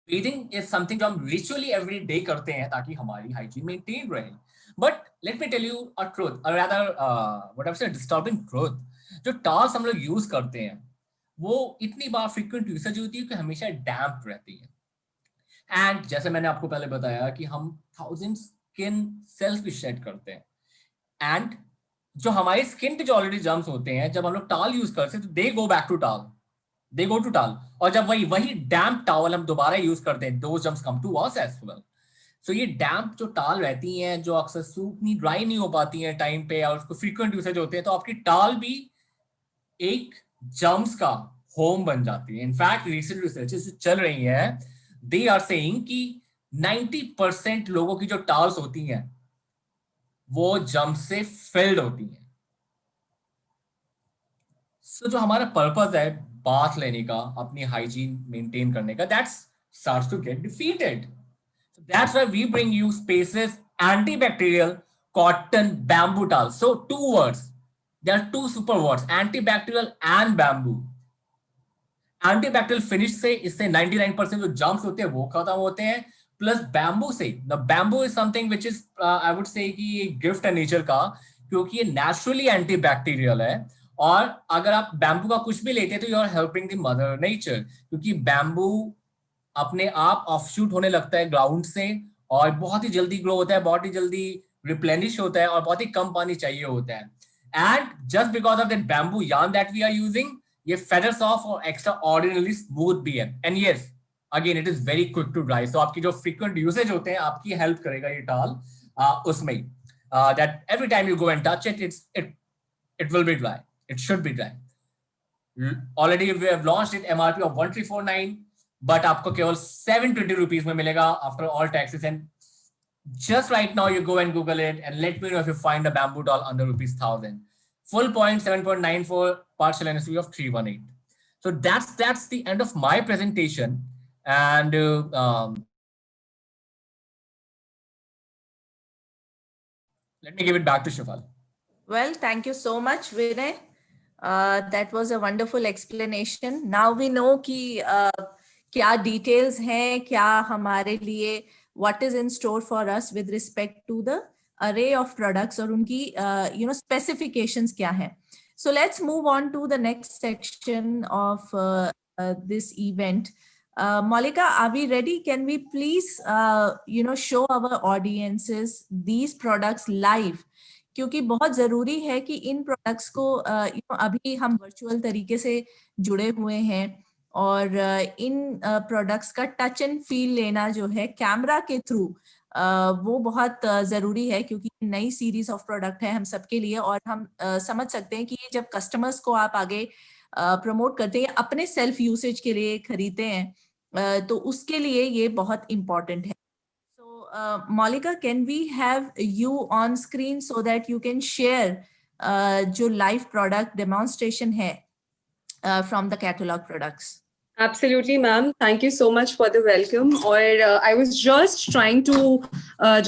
Bathing is something जो हम ritually every day करते हैं ताकि हमारी हाइजीन मेंटेन रहे. But let me tell you a truth, or rather what I'm saying, disturbing truth. जो towels हम लोग यूज करते हैं वो इतनी बार फ्रीक्वेंट यूसेज होती है कि हमेशा डैम्प रहती है. एंड जैसे मैंने आपको पहले बताया कि हम 1000 स्किन सेल्स भी शेड करते हैं, एंड जो हमारी स्किन पे जो ऑलरेडी जर्म्स होते हैं जब हम लोग टॉवल यूज करते हैं तो they go back to towel, they go to towel, और जब वही डैम्प टॉवल हम दोबारा यूज करते हैं those germs come to us as well. So ये डैम्प जो टॉवल रहती हैं जो अक्सर सूख नहीं, ड्राई नहीं हो पाती हैं टाइम पे और उसको फ्रीक्वेंट यूसेज होते हैं, तो आपकी टॉवल भी एक जर्म्स का होम बन जाती है. इनफैक्ट रिसेंट रिसर्चेस चल रही हैं, दे आर सेइंग कि 90% लोगों की जो टॉवल्स होती हैं वो जर्म्स से फिल्ड होती हैं. सो जो हमारा पर्पस है बाथ लेने का, अपनी हाइजीन मेंटेन करने का, that's starts to get defeated. So that's why we bring you Spaces antibacterial cotton, bamboo towel. So 2 words. There are 2 super words, antibacterial and bamboo. Antibacterial finish से इससे 99% जो germs होते हैं वो खत्म होते हैं, प्लस बैम्बू से, the bamboo is something which is I would say कि गिफ्ट है नेचर का, क्योंकि ये नेचुरली एंटीबैक्टीरियल है। और अगर आप बैम्बू का कुछ भी लेते हैं तो you are helping the mother nature, क्योंकि बैम्बू अपने आप ऑफशूट होने लगता है ग्राउंड से और बहुत ही जल्दी ग्रो होता है, बहुत ही जल्दी रिप्लेनिश होता है और बहुत ही कम पानी चाहिए होता है। And just because of that bamboo yarn that we are using, ये feathers off और extraordinarily smooth भी है। And yes, again it is very quick to dry. So आपकी जो frequent usage होते हैं आपकी help करेगा ये towel उसमें ही, that every time you go and touch it, it will be dry. It should be dry. Already we have launched it MRP of 1349, but आपको केवल 720 rupees में मिलेगा after all taxes. And just right now you go and Google it and let me know if you find a bamboo doll under ₹1,000. Full point 7.94, partial NSV of 318. So that's the end of my presentation. And let me give it back to Shifal. Well, thank you so much, Vinay. That was a wonderful explanation. Now we know कि क्या details हैं, क्या हमारे लिए what is in store for us with respect to the array of products और उनकी specifications क्या हैं. So let's move on to the next section of this event. Malika, are we ready? Can we please show our audiences these products live? क्योंकि बहुत जरूरी है कि इन products को अभी हम वर्चुअल तरीके से जुड़े हुए हैं और इन प्रोडक्ट्स का टच एंड फील लेना जो है कैमरा के थ्रू वो बहुत जरूरी है, क्योंकि नई सीरीज ऑफ प्रोडक्ट है हम सबके लिए। और हम समझ सकते हैं कि ये जब कस्टमर्स को आप आगे प्रमोट करते हैं, अपने सेल्फ यूसेज के लिए खरीदते हैं, तो उसके लिए ये बहुत इम्पोर्टेंट है। So Maulika, can we have you on screen so that you can share जो लाइव प्रोडक्ट डेमोन्स्ट्रेशन है from the catalogue products? Absolutely, ma'am. Thank you so much for the welcome. Or I was just trying to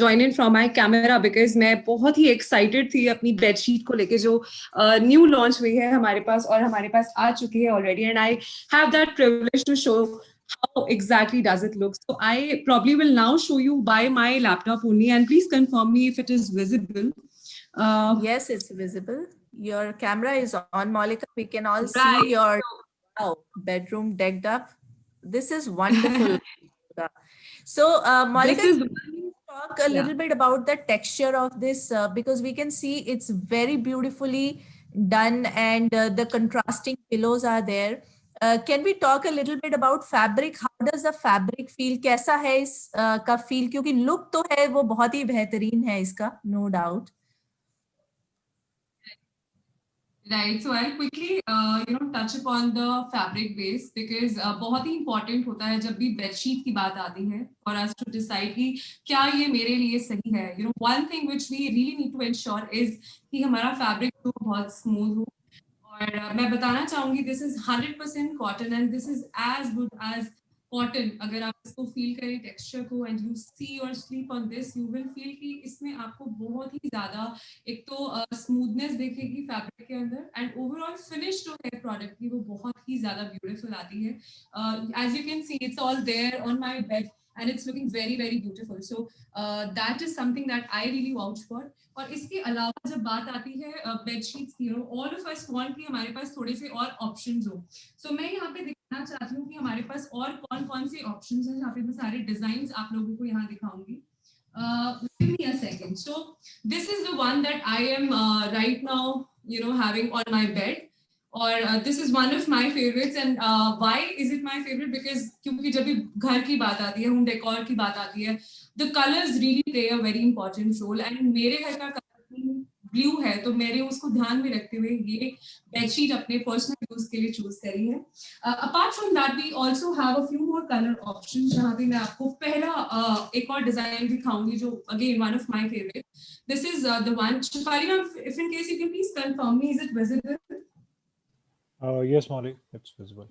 join in from my camera because मैं बहुत ही excited थी अपनी bedsheet को लेके जो new launch हुई है हमारे पास और हमारे पास आ चुकी है already, and I have that privilege to show how exactly does it look. So I probably will now show you by my laptop only, and please confirm me if it is visible. Yes, it's visible. Your camera is on, Malika. We can all see your bedroom decked up. This is wonderful. So Malika, talk a little bit about the texture of this because we can see it's very beautifully done and the contrasting pillows are there. Can we talk a little bit about fabric? How does the fabric feel? कैसा है इस का feel? क्योंकि look तो है वो बहुत ही बेहतरीन है इसका, no doubt. Right, so I'll quickly touch upon the fabric base because बहुत ही important होता है जब भी bedsheet की बात आती है for us to decide कि क्या ये मेरे लिए सही है. One thing which we really need to ensure is कि हमारा fabric तो बहुत smooth हो. और मैं बताना चाहूँगी this is 100% cotton and this is as good as cotton. अगर आप इसको feel करें texture को and you see or sleep on this, you will feel कि इसमें आपको बहुत ही ज़्यादा एक तो smoothness देखेगी fabric के अंदर and overall finish जो है product की वो बहुत ही ज़्यादा beautiful आती है. As you can see, it's all there on my bed and it's looking very very beautiful. So that is something that I really vouch for. और इसके अलावा जब बात आती है bedsheets की, all of us want कि हमारे पास थोड़े से और options हो. So मैं यहाँ पे दिखाना चाहती हूँ कि हमारे पास और कौन-कौन से options हैं. यहाँ पे मैं सारे designs आप लोगों को यहाँ दिखाऊंगी. Give me a second. So this is the one that I am right now, having on my bed. Or this is one of my favorites. And why is it my favorite? Because क्योंकि जब भी घर की बात आती है, home decor की बात आती है, the colors really play a very important role. And मेरे घर का color blue है, तो मैंने उसको ध्यान में रखते हुए ये bedsheet अपने personal use के लिए choose करी है. Apart from that, we also have a few more color options. जहाँ पे मैं आपको पहला एक और design दिखाऊंगी जो again one of my favorite. This is the one. Shifali ma'am, if in case you can please confirm me, is it visible? Yes, Molly, it's visible.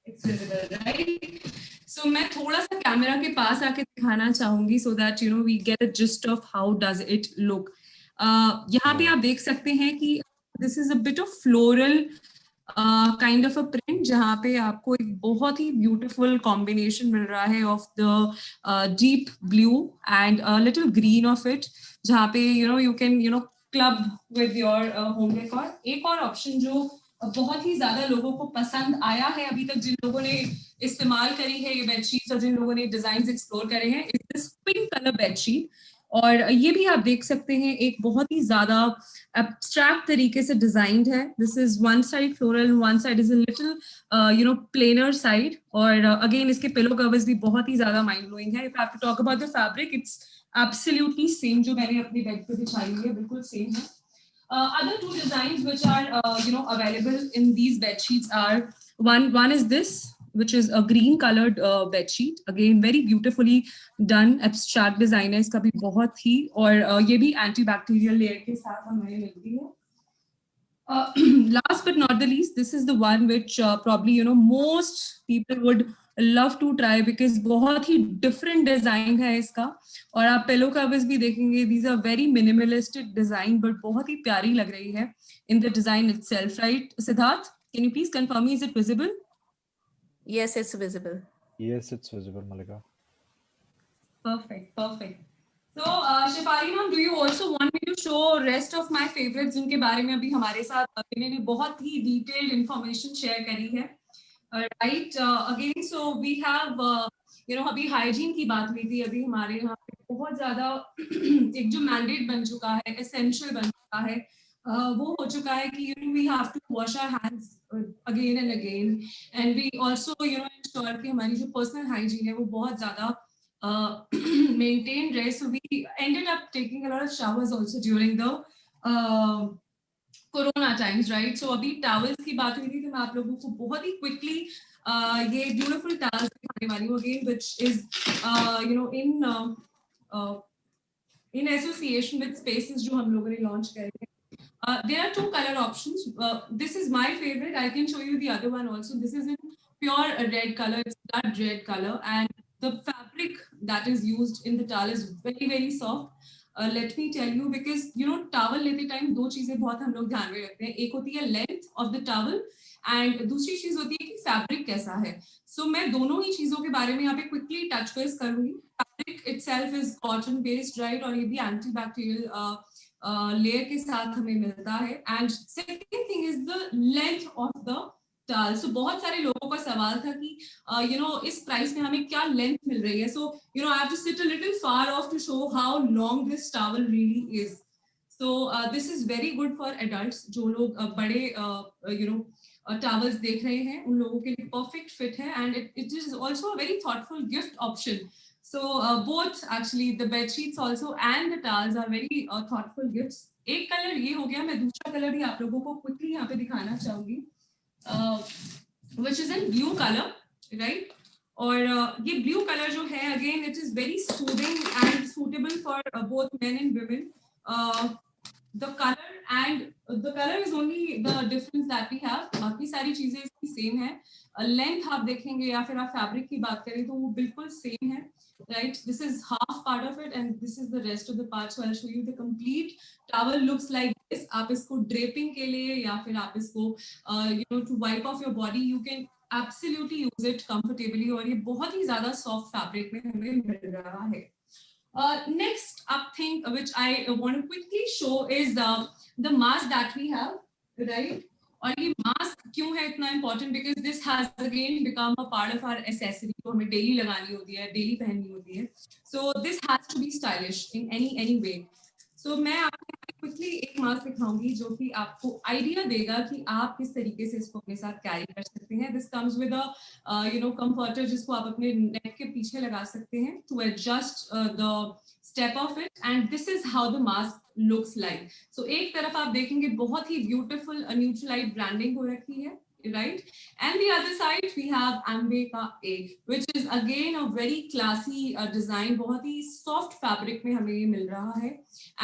It's visible, right? So मैं थोड़ा सा camera के पास आके दिखाना चाहूंगी so that we get a gist of how does it look. यहाँ पे आप देख सकते हैं कि this is a bit of floral kind of a print, जहाँ पे आपको एक बहुत ही ब्यूटीफुल कॉम्बिनेशन मिल रहा है of the deep blue and little green of it, जहाँ पे you can club with your home decor. एक और ऑप्शन जो बहुत ही ज्यादा लोगों को पसंद आया है अभी तक, जिन लोगों ने इस्तेमाल करी है ये बेडशीट्स और जिन लोगों ने डिजाइन एक्सप्लोर करे हैं, is this pink colour bedsheet. और ये भी आप देख सकते हैं एक बहुत ही ज्यादा एब्स्ट्रैक्ट तरीके से डिजाइंड है। This is one side floral, one side is a little plainer side. और अगेन इसके पिलो कवर्स भी बहुत ही ज्यादा माइंड ब्लोइंग है। If I have to talk about the fabric, it's absolutely same जो मैंने अपने बेड पे बिछाई हुई है, बिल्कुल सेम है। Other two designs which are available in these bed sheets are one is this, which is a green colored bed sheet, again very beautifully done abstract design है इसका भी बहुत ही, और ये भी antibacterial layer के साथ हमें मिलती है। Last but not the least, this is the one which probably most people would love to try because बहुत ही different design है इसका। और आप पिलो कवर्स भी देखेंगे, these are very minimalistic design but बहुत ही प्यारी लग रही है in the design itself, right Siddharth? Can you please confirm me, is it visible? Yes, it's visible. Yes, it's visible, Malika. Perfect, perfect. So Shefali ma'am, do you also want me to show rest of my favorites जिनके बारे में अभी हमारे साथ इन्होंने बहुत ही detailed information share करी है, right? Again, so we have अभी हाइजीन की बात हुई थी, अभी हमारे यहाँ पे बहुत ज्यादा एक जो मैंडेट बन चुका है, एसेंशियल बन चुका है, वो हो चुका है कि we have to wash our hands again and again, and we also ensure कि हमारी जो पर्सनल हाइजीन है वो बहुत ज्यादा maintained रहे. So we ended up taking a lot of showers also during the corona times, right? So अभी towels की बात हुई थी, तो मैं आप लोगों को बहुत ही क्विकली ये ब्यूटीफुल टॉवल्स दिखाने वाली हूँ, again which is in association with spaces जो हम लोगों ने लॉन्च करे थे. There are two color options. This is my favorite. I can show you the other one also. This is in pure red color. It's blood red color, and the fabric that is used in the towel is very very soft. Let me tell you, because towel लेते time दो चीजें बहुत हम लोग ध्यान में रखते हैं. एक होती है length of the towel and दूसरी चीज होती है कि फैब्रिक कैसा है. सो मैं दोनों ही चीजों के बारे में यहाँ पे क्विकली टच बेस करूंगी. Fabric itself is cotton based, right? और ये भी एंटीबैक्टीरियल लेयर के साथ हमें मिलता है. And second thing is the length of the towel. So बहुत सारे लोगों का सवाल था कि इस प्राइस में हमें क्या लेंथ मिल रही है. So I have to sit a little far off to show how long this towel really is. So this is very good for adults. जो लोग बड़े टॉवल्स देख रहे हैं उन लोगों के लिए परफेक्ट फिट है, and it is also a very thoughtful gift option. So both actually the bed sheets also and the towels are very thoughtful gifts. एक कलर ये हो गया. मैं दूसरा कलर भी आप लोगों को क्विकली यहाँ पे दिखाना चाहूंगी, which is in blue color, right? और ये blue color जो है, again it is very soothing and suitable for both men and women. The color is only the difference that we have. बाकी सारी चीजें इसकी सेम है. लेंथ आप देखेंगे या फिर आप फैब्रिक की बात करें तो वो बिल्कुल सेम है, right? This is half part of it and this is the rest of the part. So I'll show you the complete towel looks like this. आप इसको draping के लिए या फिर आप इसको to wipe off your body, you can absolutely use it comfortably. और ये बहुत ही ज़्यादा soft fabric में हमें मिल रहा है. Next up thing which I want to quickly show is the mask that we have, right? और ये मास्क क्यों है इतना important? Because this has again become a part of our accessory, जो हमें डेली लगानी होती है, डेली पहननी होती है. So this has to be stylish in any way. So मैं आपको क्विकली एक मास्क दिखाऊंगी जो कि आपको आइडिया देगा कि आप किस तरीके से इसको अपने साथ कैरी कर सकते हैं. This comes with a comforter जिसको आप अपने नेक के पीछे लगा सकते हैं to adjust the step of it, and this is how the mask looks like. So एक तरफ आप देखेंगे बहुत ही ब्यूटीफुल न्यूट्रलाइट ब्रांडिंग हो रखी है. right? And the other side we have Amway का A, which is again a very classy design, बहुत ही soft fabric में हमें ये मिल रहा है,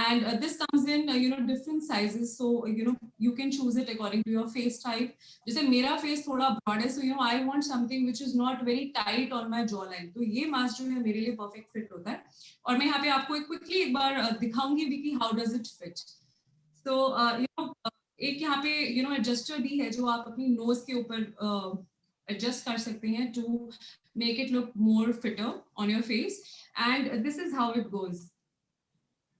and this comes in different sizes, so you can choose it according to your face type. जैसे मेरा face थोड़ा broad है, so I want something which is not very tight on my jawline, तो ये mask जो है मेरे लिए perfect fit होता है. और मैं यहाँ पे आपको quickly एक बार दिखाऊंगी भी कि how does it fit. So एक यहाँ पे एडजस्टर भी है जो आप अपनी नोज के ऊपर एडजस्ट कर सकते हैं to make it look more fitter on your face, and this is how it goes.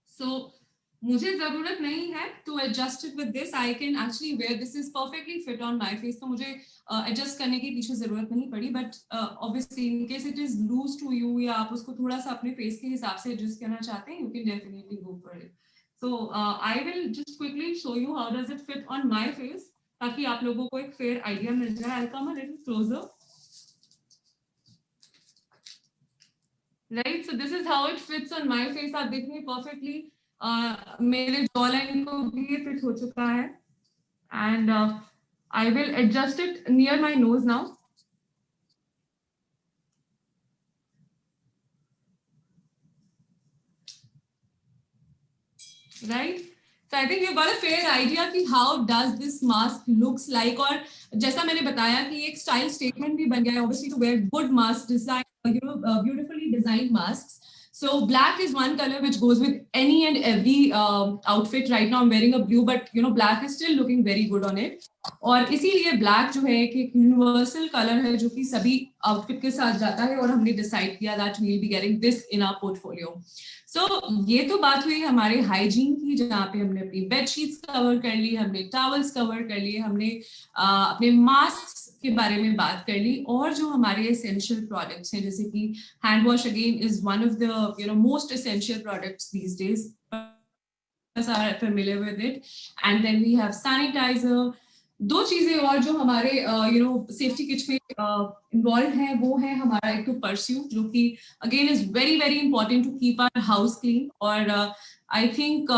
So मुझे जरूरत नहीं है to adjust it with this, I can actually wear this is perfectly fit on my face, तो मुझे adjust करने की पीछे जरूरत नहीं पड़ी. But obviously in case it is loose to you या आप उसको थोड़ा सा अपने फेस के हिसाब से एडजस्ट करना चाहते हैं, you can definitely go for it. So I will just quickly show you how does it fit on my face, ताकि आप लोगों को एक fair idea मिल जाए. I'll come a little closer. Right, so this is how it fits on my face. आप देखिए perfectly मेरे jawline को भी ये fit हो चुका है, and I will adjust it near my nose now. Right, so I think you got a fair idea कि how does this mask looks like. और जैसा मैंने बताया कि एक style statement भी बन गया है obviously to wear good mask design, beautifully designed masks. So black is one color which goes with any and every outfit. Right now I'm wearing a blue, but black is still looking very good on it. और इसीलिए black जो है कि universal color है जो कि सभी outfit के साथ जाता है, और हमने decide किया that we'll be getting this in our portfolio. So ये तो बात हुई हमारे हाइजीन की, जहाँ पे हमने अपनी बेडशीट्स कवर कर ली, हमने टॉवल्स कवर कर लिए, हमने अपने मास्क के बारे में बात कर ली, और जो हमारे एसेंशियल प्रोडक्ट्स हैं जैसे कि hand wash again is one of the most essential products these days, are familiar with it, and then we have sanitizer. दो चीजें और जो हमारे सेफ्टी किट में इन्वॉल्व है वो है हमारा एक तो परस्यूम, जो कि again is very very important to keep our house clean. और आई थिंक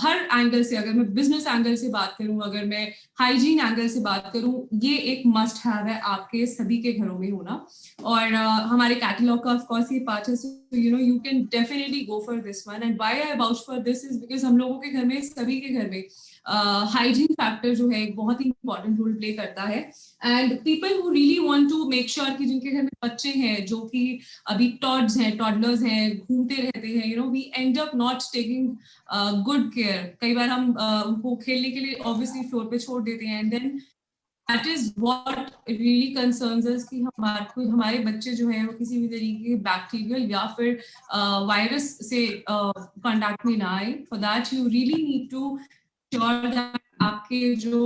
हर एंगल से, अगर मैं बिजनेस एंगल से बात करूं, अगर मैं हाइजीन एंगल से बात करूं, ये एक मस्ट हैव है आपके सभी के घरों में होना. और हमारे कैटलॉग का ऑफ कोर्स ये पार्ट है, सो you can definitely go for this one. And why I vouch for this is because हम लोगों के घर में, सभी के घर में हाइजीन फैक्टर जो है एक बहुत ही इंपॉर्टेंट रोल प्ले करता है. And people who really want to make sure कि जिनके घर में बच्चे हैं जो कि अभी टॉड्स हैं, टॉडलर्स हैं, घूमते रहते हैं, we end up not taking good care. कई बार हम उनको खेलने के लिए ऑब्वियसली फ्लोर पे छोड़ देते हैं, and then that is what really concerns us कि हमारे बच्चे जो हैं वो किसी भी तरीके के बैक्टीरियल या फिर वायरस से कांटेक्ट में ना आए. For that you really need to sure that आपके जो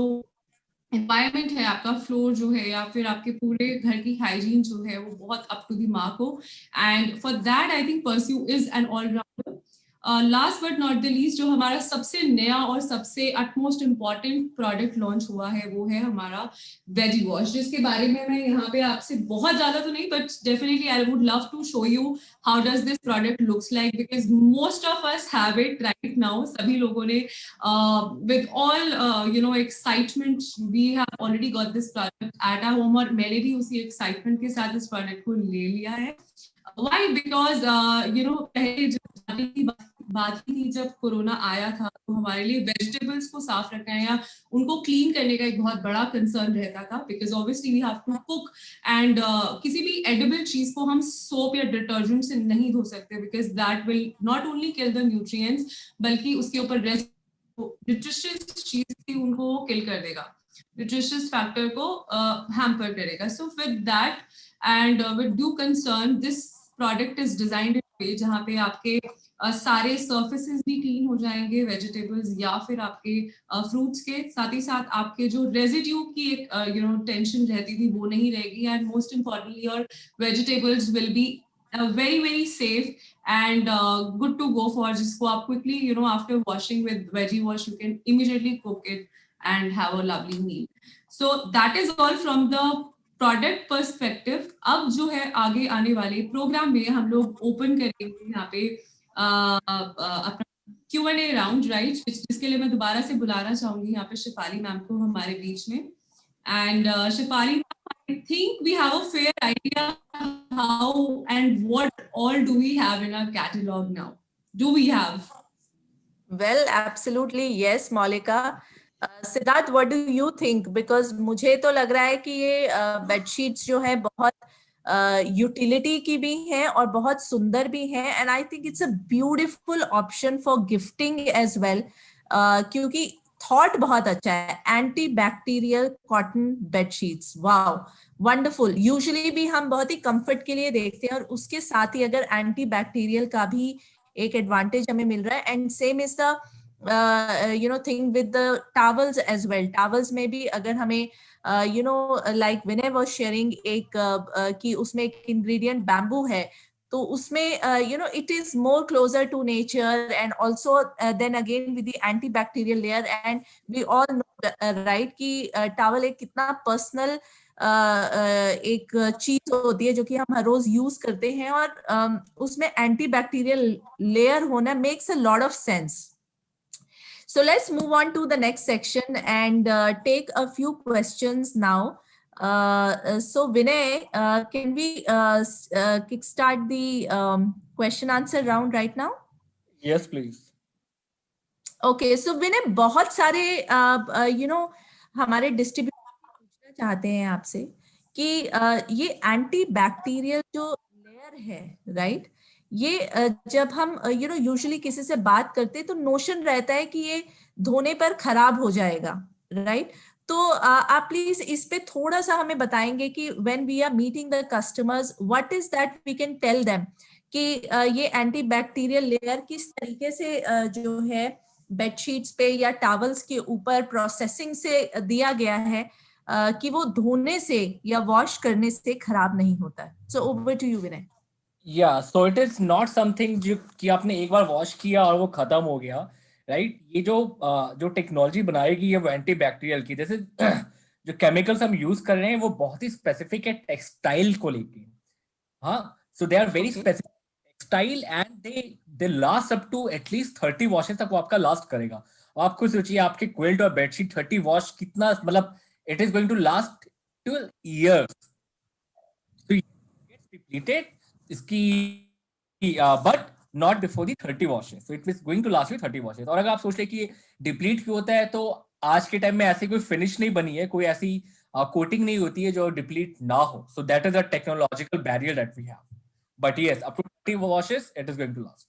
एनवायरमेंट है, आपका फ्लोर जो है, या फिर आपके पूरे घर की हाइजीन जो है वो बहुत अप टू द मार्क हो. And for that I think Pursue is an allrounder. Last but not the least, जो हमारा सबसे नया और सबसे अटमोस्ट इम्पॉर्टेंट प्रोडक्ट लॉन्च हुआ है वो है हमारा वेजी वॉश, जिसके बारे में मैं यहाँ पे आपसे बहुत ज्यादा तो नहीं, but definitely I would love to show you how does this product looks like, because most of us have it right now. सभी लोगों ने with all excitement we have already got this product at our home, और मैंने भी उसी excitement के साथ इस प्रोडक्ट को ले लिया है. Why? Because पहले जब बात ही थी, जब कोरोना आया था, तो हमारे लिए वेजिटेबल्स को साफ रखना या उनको क्लीन करने का एक बहुत बड़ा कंसर्न रहता था, because obviously we have to cook, and किसी भी एडिबल चीज को हम सोप या डिटर्जेंट से नहीं धो सकते, because that will not only kill the nutrients, बल्कि उसके ऊपर न्यूट्रिशियस चीज थी उनको किल कर देगा, न्यूट्रिशियस फैक्टर को हैम्पर करेगा. So with that and with due concern, this product is designed in way जहाँ पे आपके सारे सर्फेसेस भी क्लीन हो जाएंगे, वेजिटेबल्स या फिर आपके फ्रूट्स के, साथ ही साथ आपके जो रेजिड्यू की एक टेंशन रहती थी वो नहीं रहेगी, and most importantly your vegetables will be very very safe and good to go for, जिसको आप quickly after washing with veggie wash you can immediately cook it and have a lovely meal. So that is all from the product perspective. अब जो है आगे आने वाले programme में हम लोग ओपन करेंगे यहाँ पे अपना Q&A राउंड, राइट, जिसके लिए मैं दोबारा से बुलाना चाहूंगी यहाँ पे शिफाली मैम को हमारे बीच में. And Shefali, I think we have a fair idea how and what all do we have in our catalog now. Do we have? Well, absolutely yes, Maulika. Siddharth, what do you think? Because मुझे तो लग रहा है कि ये bedsheets जो है बहुत यूटिलिटी की भी हैं और बहुत सुंदर भी हैं, and I think it's a beautiful option for gifting as well, क्योंकि थॉट बहुत अच्छा है. Anti bacterial cotton bedsheets, wow, wonderful. Usually भी हम बहुत ही कंफर्ट के लिए देखते हैं और उसके साथ ही अगर एंटी बैक्टीरियल का भी एक एडवांटेज हमें मिल रहा है. And same is the thing with the towels as well. Towels में भी अगर हमें लाइक विनय वाज शेयरिंग एक कि उसमें एक इंग्रेडिएंट बैम्बू है, तो उसमें it is more closer to nature, and also then again with the antibacterial layer, and we all know right कि टॉवल एक कितना पर्सनल एक चीज होती है जो कि हम हर रोज यूज करते हैं, और उसमें एंटीबैक्टीरियल लेयर होना makes a lot of sense. So let's move on to the next section and take a few questions now. So Vinay, can we kickstart the question answer round right now? Yes, please. Okay, so Vinay, बहुत सारे हमारे distributor पूछना चाहते हैं आपसे कि ये anti bacterial जो लेयर है, राइट, ये जब हम यूजुअली किसी से बात करते हैं तो नोशन रहता है कि ये धोने पर खराब हो जाएगा, राइट. तो आप प्लीज इस पे थोड़ा सा हमें बताएंगे कि when we are meeting the customers, what is that we can tell them कि ये एंटी बैक्टीरियल लेयर किस तरीके से जो है बेडशीट्स पे या टॉवल्स के ऊपर प्रोसेसिंग से दिया गया है कि वो धोने से या वॉश करने से खराब नहीं होता है. सो ओवर टू यू विनय. या सो इट इज नॉट समथिंग जो कि आपने एक बार वॉश किया और वो खत्म हो गया, राइट. ये जो टेक्नोलॉजी बनाएगी ये वो एंटी बैक्टीरियल की, जैसे जो केमिकल्स हम यूज कर रहे हैं वो बहुत ही स्पेसिफिक है टेक्सटाइल को लेके. हाँ, so they are very specific textile and they last up to at least 30 washes तक वो आपका लास्ट करेगा. आप खुद सोचिए आपके क्विल्ट और बेडशीट 30 वॉश कितना, मतलब it is going to last 12 years. So it gets depleted इसकी but not before the 30 washes. So it is going to last you 30 washes. और अगर आप सोच रहे कि डिप्लीट क्यों होता है, तो आज के टाइम में ऐसी कोई फिनिश नहीं बनी है, कोई ऐसी कोटिंग नहीं होती है जो डिप्लीट ना हो. So that is a technological barrier that we have. But yes, up to 30 washes it is going to last.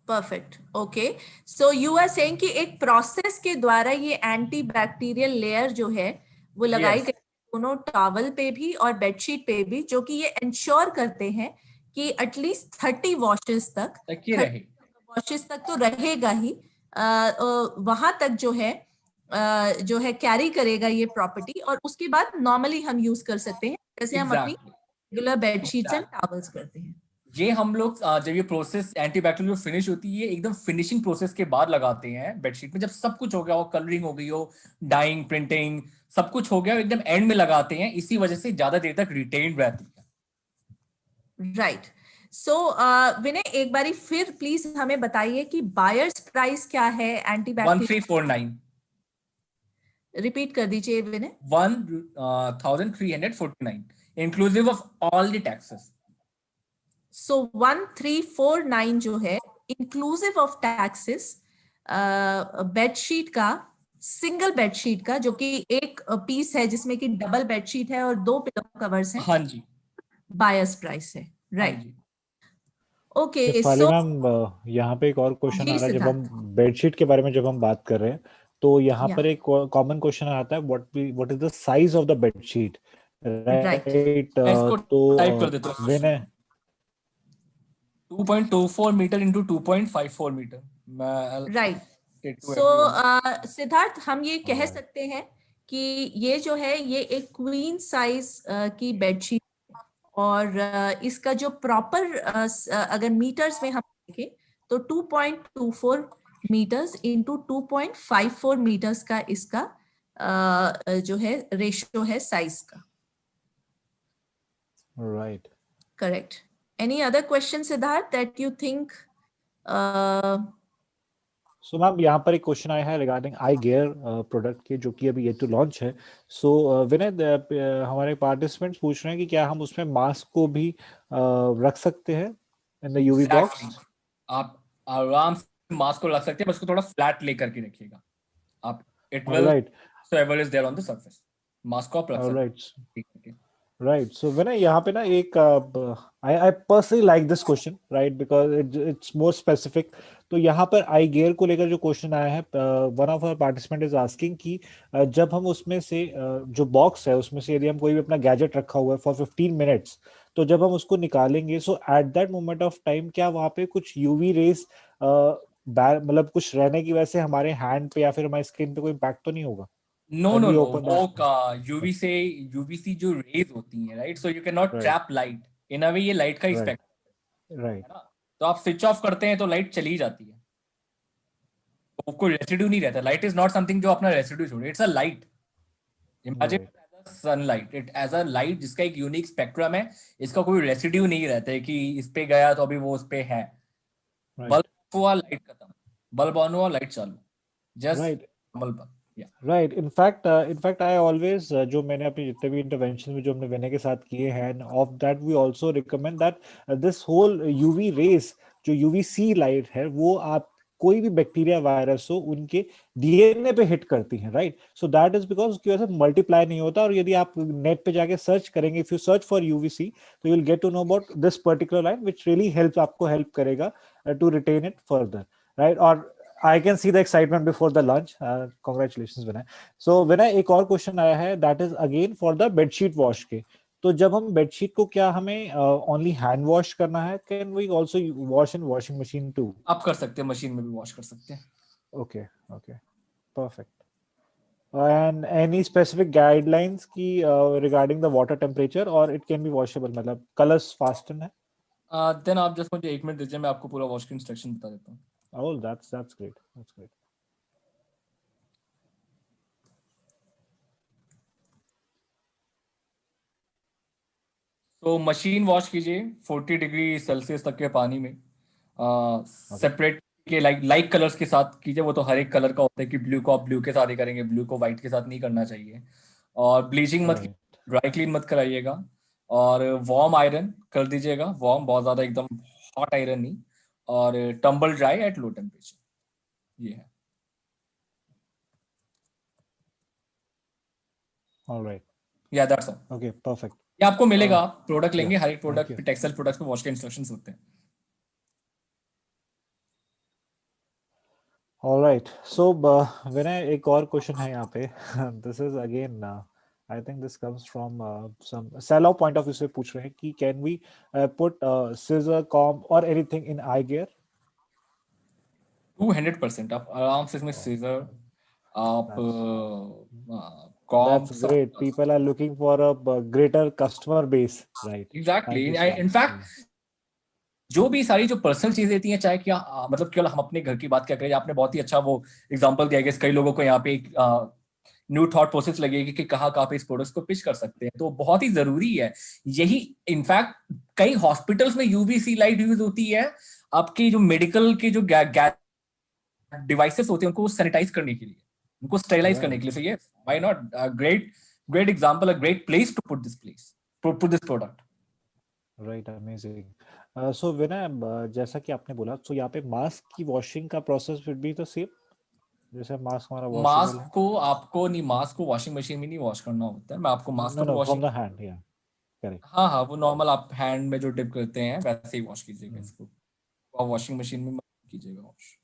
Perfect. Okay, so you are saying कि एक प्रोसेस के द्वारा ये एंटी बैक्टीरियल लेयर जो है वो लगाई गई दोनों टॉवल पे भी और बेडशीट पे भी, जो कि ये इंश्योर करते हैं कि एटलीस्ट 30 वॉशेस तक ये रहे. वॉशेस तक तो रहेगा ही, वहां तक जो है कैरी करेगा ये प्रॉपर्टी, और उसके बाद नॉर्मली हम यूज कर सकते हैं जैसे हम अपनी रेगुलर बेडशीट्स एंड टॉवल्स करते हैं. ये हम लोग जब ये प्रोसेस एंटीबैक्टीरियल फिनिश होती है, ये एकदम फिनिशिंग प्रोसेस के बाद लगाते हैं बेडशीट में, जब सब कुछ हो गया हो, कलरिंग हो गई हो, डाइंग, प्रिंटिंग सब कुछ हो गया, एकदम एंड में लगाते हैं. इसी वजह से ज्यादा देर तक रिटेन्ड रहती है. राइट. सो विनय, एक बारी फिर प्लीज हमें बताइए कि बायर्स प्राइस क्या है एंटीबैक्टीरियल. 1349. रिपीट कर दीजिए Vinay. 1349 inclusive of all the taxes. So 1349 जो है इंक्लूसिव ऑफ टैक्सेस बेडशीट का, सिंगल बेडशीट का, जो कि एक पीस है जिसमें कि डबल बेडशीट है और 2 पिलो कवर्स हैं. हाँ जी, बायर्स प्राइस है, right. Okay, Shefali so ma'am, यहाँ पे एक और क्वेश्चन आ रहा है. जब हम सिद्धार्थ बेडशीट के बारे में जब हम बात कर रहे हैं तो यहाँ या पर एक कॉमन क्वेश्चन आता है, what is the size of the bedsheet, right. Right. मैं इसको तो टाइप कर देता हूँ. विनय, 2.24 मीटर इंटू 2.54 मीटर. राइट. सो सिद्धार्थ, हम ये कह सकते हैं कि ये जो है ये एक क्वीन साइज की बेडशीट, और इसका जो प्रॉपर अगर मीटर्स में हम देखें तो 2.24 मीटर्स इंटू 2.54 मीटर्स का इसका जो है रेशियो है साइज का. Right. Correct. Any other question, Siddharth, that you think so ma'am यहाँ पर एक क्वेश्चन आया है रिगार्डिंग आई गियर प्रोडक्ट के, जो कि अभी ये टू लॉन्च है. सो विनय, हमारे पार्टिसिपेंट्स पूछ रहे हैं कि क्या हम उसमें मास्क को भी रख सकते हैं in the UV box? Exactly. आप आराम से मास्क को रख सकते हैं, बस उसको थोड़ा फ्लैट लेकर के रखिएगा आप. It will write, whoever is there on the surface. Mask को आप रख सकते राइट, हैं. right. So when यहाँ पे ना एक I personally like this question, right, because it's more specific. तो यहाँ पर आई गियर को लेकर जो क्वेश्चन आया है, one of our participant is asking कि जब हम उसमें से जो बॉक्स है उसमें से यदि हम कोई भी अपना गैजेट रखा हुआ है फॉर 15 मिनट्स, तो जब हम उसको निकालेंगे, so at that moment of time क्या वहाँ पे कुछ यूवी रेस मतलब कुछ रहने की वजह से हमारे हैंड पे या फिर हमारी स्किन पे कोई इम्पैक्ट तो नहीं होगा? No When no we no, open वो that- यूवी से यूवीसी जो रेज होती हैं, right, so you can not Right. Trap light in a way. ये लाइट का Right. Spectrum Right. है ना. तो आप स्विच ऑफ करते हैं तो लाइट चली जाती है, तो कोई रेसिड्यू नहीं रहता. लाइट इज नॉट समथिंग जो अपना रेसिड्यू छोड़े. It's a light. Imagine sunlight, it as a light जिसका एक यूनिक स्पेक्ट्रम है. इसका कोई रेसिड्यू नहीं रहता है कि इस पे गया तो अभी वो उस पे है. Right. बल्ब हुआ लाइट खत्म, बल्ब ऑन हुआ लाइट चालू, just Right. Bulb. Right. In fact I always, जो मैंने अपने जितने भी इंटरवेंशन में जो हमने विनय के साथ किए हैं, off that we also recommend that this whole UV rays, जो यूवीसी लाइट है, वो आप कोई भी बैक्टीरिया वायरस हो उनके डीएनए पे हिट करती हैं, right. So that is because उसकी वजह से मल्टीप्लाई नहीं होता. और यदि आप नेट पे जाके सर्च करेंगे, if you search for UVC, तो you will get to know about this particular line which really help, आपको हेल्प करेगा to retain it further, right. और I can see the excitement before the lunch. Congratulations, Vinay. So Vinay, एक और question आया है, that is again for the bedsheet wash के. तो जब हम बेडशीट को क्या हमें only hand wash करना है? Can we also wash in washing machine too? आप कर सकते हैं, मशीन में भी वॉश कर सकते हैं. Okay, okay, perfect. And any specific guidelines की regarding the water temperature, or it can be washable, मतलब colors fasten है? देन आप जस्ट मुझे 1 मिनट दीजिए, मैं आपको पूरा वॉश की इंस्ट्रक्शन बता देता हूँ. Oh, that's great. That's great. तो मशीन वॉश कीजिए 40 डिग्री सेल्सियस तक के पानी में. सेपरेट के लाइक कलर्स के साथ कीजिए. वो तो हर एक कलर का होता है कि ब्लू को आप ब्लू के साथ ही करेंगे, ब्लू को व्हाइट के साथ नहीं करना चाहिए. और ब्लीचिंग मत, ड्राई क्लीन मत कराइएगा. और वार्म आयरन कर दीजिएगा, वार्म, बहुत ज्यादा एकदम हॉट आयरन नहीं. और tumble dry at low temperature. ये है. All right. या दैट्स ऑल. Okay, perfect. ये आपको मिलेगा, आप प्रोडक्ट लेंगे, yeah, हर एक product thank you. Textile products में वॉश के इंस्ट्रक्शंस होते हैं. All right. So Vinay, एक और क्वेश्चन है यहाँ पे. This is again, I think this comes from some sell out point of view से पूछ रहे हैं कि can we put scissor, comb or anything in eye gear? 200% आप आराम से इसमें सीजर, आप That's great. People are looking for a greater customer base, right? Exactly. Thank you so much. In fact जो भी सारी जो पर्सनल चीजें होती हैं, चाहे क्या मतलब केवल हम अपने घर की बात क्या करें. आपने बहुत ही अच्छा वो एग्जांपल दिया कि कई लोगों को यहाँ पे एक न्यू थॉट प्रोसेस लगेगी कि कहाँ पे इस प्रोडक्ट्स को पिच कर सकते हैं. तो बहुत ही जरूरी है यही. इनफैक्ट कई हॉस्पिटल्स में यूवीसी लाइट यूज होती है आपकी जो मेडिकल के जो डिवाइसेस होते हैं उनको सैनिटाइज करने के लिए, उनको स्टेरिलाइज करने के लिए. सो ये why not, great example, a great place to put this product. Right, amazing. So Vinay, जैसा कि आपने बोला, तो यहाँ पे मास्क की वॉशिंग का process will be the same जैसे मास्क हमारा वॉशेबल मास्क है? को आपको नहीं, मास्क को वॉशिंग मशीन में नहीं वॉश करना होता है. मैं आपको मास्क को फ्रॉम वॉशिंग, द हैंड, या करेक्ट. हाँ, वो नॉर्मल आप हैंड में जो डिप करते हैं वैसे ही वॉश कीजिएगा इसको. आप वॉशिंग मशीन में मत कीजिएगा वॉश.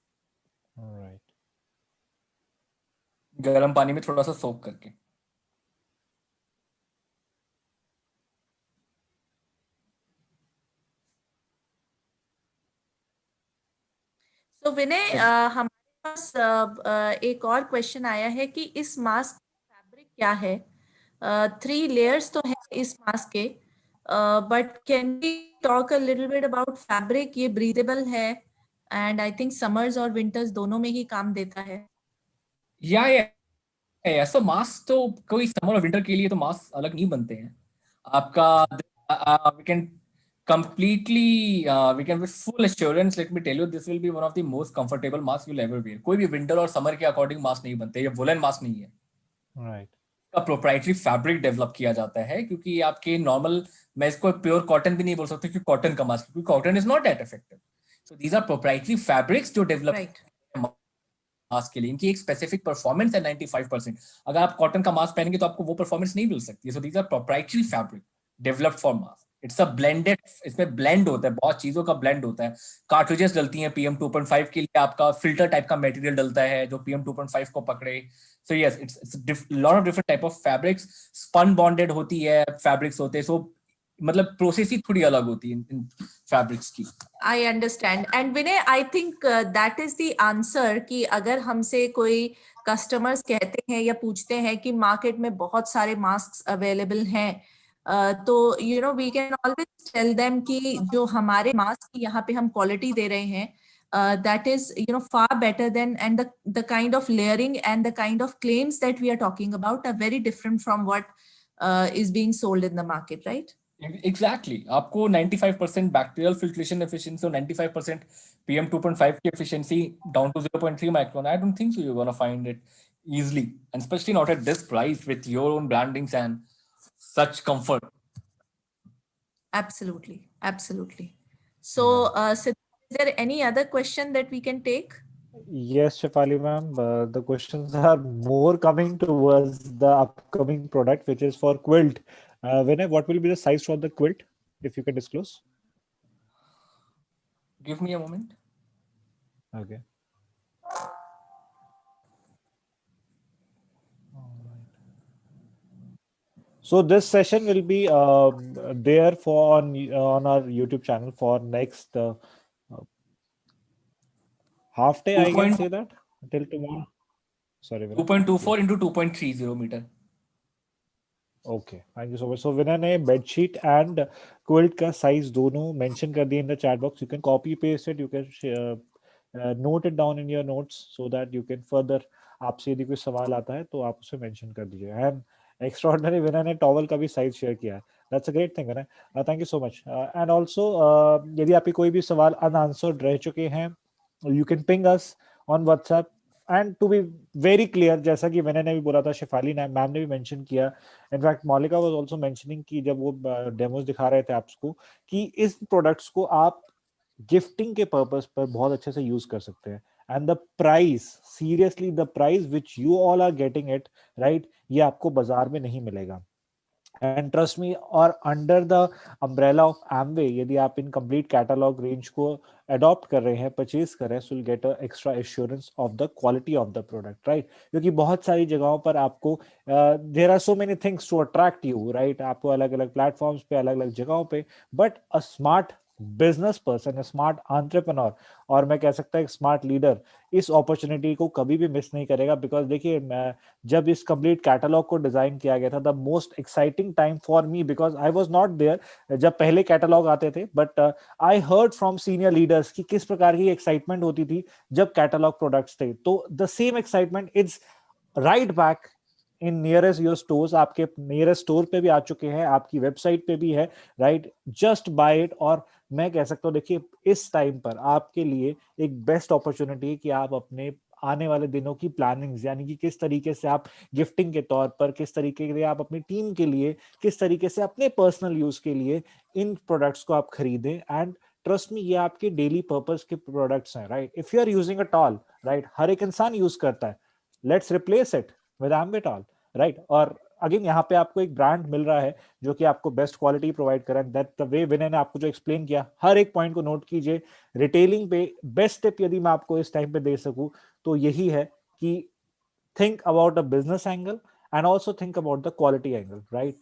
ऑलराइट. गर्म पानी में थोड़ा सा सोक करके. तो विनय, हमारे पास एक और क्वेश्चन आया है कि इस मास्क का फैब्रिक क्या है? 3 लेयर्स तो है इस मास्क के, but can we talk a little bit about fabric? ये ब्रीदेबल है एंड आई थिंक समर्स और विंटर्स दोनों में ही काम देता है. या सो मास्क तो कोई समर और विंटर के लिए तो मास्क अलग नहीं बनते हैं. आपका we can Completely, we can with full assurance, let me tell you, this will be one of the most comfortable masks you'll ever wear. कोई भी winter और summer के according mask नहीं बनते, ये woolen mask नहीं है. Right. का प्रोप्राइटरी फैब्रिक डेवलप किया जाता है, क्योंकि आपके नॉर्मल, मैं इसको प्योर कॉटन भी नहीं बोल सकता क्योंकि कॉटन का मास्क, क्योंकि cotton is not that effective. So these are proprietary fabrics जो डेवलप Right. मास्क के लिए. इनकी एक स्पेसिफिक परफॉर्मेंस है 95%. अगर आप कॉटन का मास्क पहनेंगे तो आपको वो परफॉर्मेंस नहीं मिल सकती. So these are proprietary fabric developed for mask. It's a blended, इसमें ब्लेंड होता है, बहुत चीजों का ब्लेंड होता है. कार्ट्रिजेस डलती हैं PM 2.5 के लिए, आपका फिल्टर टाइप का मटेरियल डलता है जो PM 2.5 को पकड़े. So yes, it's lot of different type of fabrics. Spun bonded होती है, fabrics होते हैं. So मतलब प्रोसेस ही थोड़ी अलग होती है इन फैब्रिक्स की. I understand. And Vinay, I think that is the answer कि अगर हमसे कोई कस्टमर्स कहते हैं या पूछते हैं कि मार्केट में बहुत सारे मास्क अवेलेबल हैं, तो we can always tell them कि जो हमारे मास्क की यहाँ पे हम क्वालिटी दे रहे हैं, that is far better than, and the kind of layering and the kind of claims that we are talking about are very different from what is being sold in the market, right? Exactly. आपको 95% bacterial filtration efficiency और 95% PM 2.5 की efficiency down to 0.3 micron. I don't think so you're gonna find it easily, and especially not at this price with your own brandings and such comfort. Absolutely, absolutely. So, Siddharth, is there any other question that we can take? Yes, Shefali ma'am, the questions are more coming towards the upcoming product, which is for quilt. Vinay, what will be the size for the quilt, if you can disclose? Give me a moment. Okay. So this session will be there for on our YouTube channel for next half day. I can say that till tomorrow. Sorry, Vinay. 2.24 into 2.30 meter. Okay, thank you so much. So Vinay ने bedsheet and quilt का size दोनों mention कर दिए in the chat box. You can copy paste it. You can note it down in your notes so that you can further, आपसे यदि कोई सवाल आता है तो आप उसे mention कर दीजिए. And extraordinary Vinay ने towel का भी size share किया है. That's a great thing, Vinay. Thank you so much. And also यदि आपके कोई भी सवाल unanswered रह चुके हैं, you can ping us on WhatsApp. And to be very clear, जैसा कि मैंने भी बोला था, शेफाली मैम ने भी मेंशन किया, in fact Maulika was also mentioning कि जब वो डेमोस दिखा रहे थे आपको कि इस प्रोडक्ट्स को आप गिफ्टिंग के पर्पस पर बहुत अच्छे से यूज कर सकते हैं. And the price, seriously the price which you all are getting it right, ये आपको बाजार में नहीं मिलेगा. एंड ट्रस्ट मी, और under the umbrella of Amway, यदि आप इन कंप्लीट कैटलॉग रेंज को अडॉप्ट कर रहे हैं, परचेज कर रहे हैं, so will get a extra assurance of the quality of the product, right. क्योंकि बहुत सारी जगहों पर आपको there are so many things to attract you, right. आपको अलग अलग प्लेटफॉर्म्स पे, अलग अलग जगहों पे, but a smart business person, smart entrepreneur, और मैं कह सकता हूं एक स्मार्ट लीडर इस अपॉर्चुनिटी को कभी भी मिस नहीं करेगा. बिकॉज देखिए, जब इस कंप्लीट कैटलॉग को डिजाइन किया गया था, the most exciting time for me, because I was not there जब पहले कैटलॉग आते थे, but I heard from senior leaders कि किस प्रकार की एक्साइटमेंट होती थी जब कैटलॉग प्रोडक्ट्स थे. तो the same excitement is right back in nearest your stores. आपके नियरेस्ट स्टोर पे भी आ चुके हैं, आपकी वेबसाइट पे भी है, राइट. Just by it. और मैं कह सकता हूँ, देखिए, इस टाइम पर आपके लिए एक बेस्ट अपॉर्चुनिटी है कि आप अपने आने वाले दिनों की प्लानिंग्स, यानी कि किस तरीके से आप गिफ्टिंग के तौर पर, किस तरीके से आप अपनी टीम के लिए, किस तरीके से अपने पर्सनल यूज के लिए इन प्रोडक्ट्स को आप खरीदें. एंड ट्रस्ट मी, ये आपके डेली पर्पस के प्रोडक्ट्स हैं, right. If you are using a tall, right, हर एक इंसान यूज करता है, let's replace it with Amway tall, right. और अगेन यहाँ पे आपको एक ब्रांड मिल रहा है जो कि आपको बेस्ट क्वालिटी प्रोवाइड कर रहा है. दैट द वे विनय ने आपको जो एक्सप्लेन किया, हर एक पॉइंट को नोट कीजिए. रिटेलिंग पे बेस्ट टिप यदि मैं आपको इस टाइम पे दे सकूं तो यही है कि think about the business angle and also think about the quality angle, right.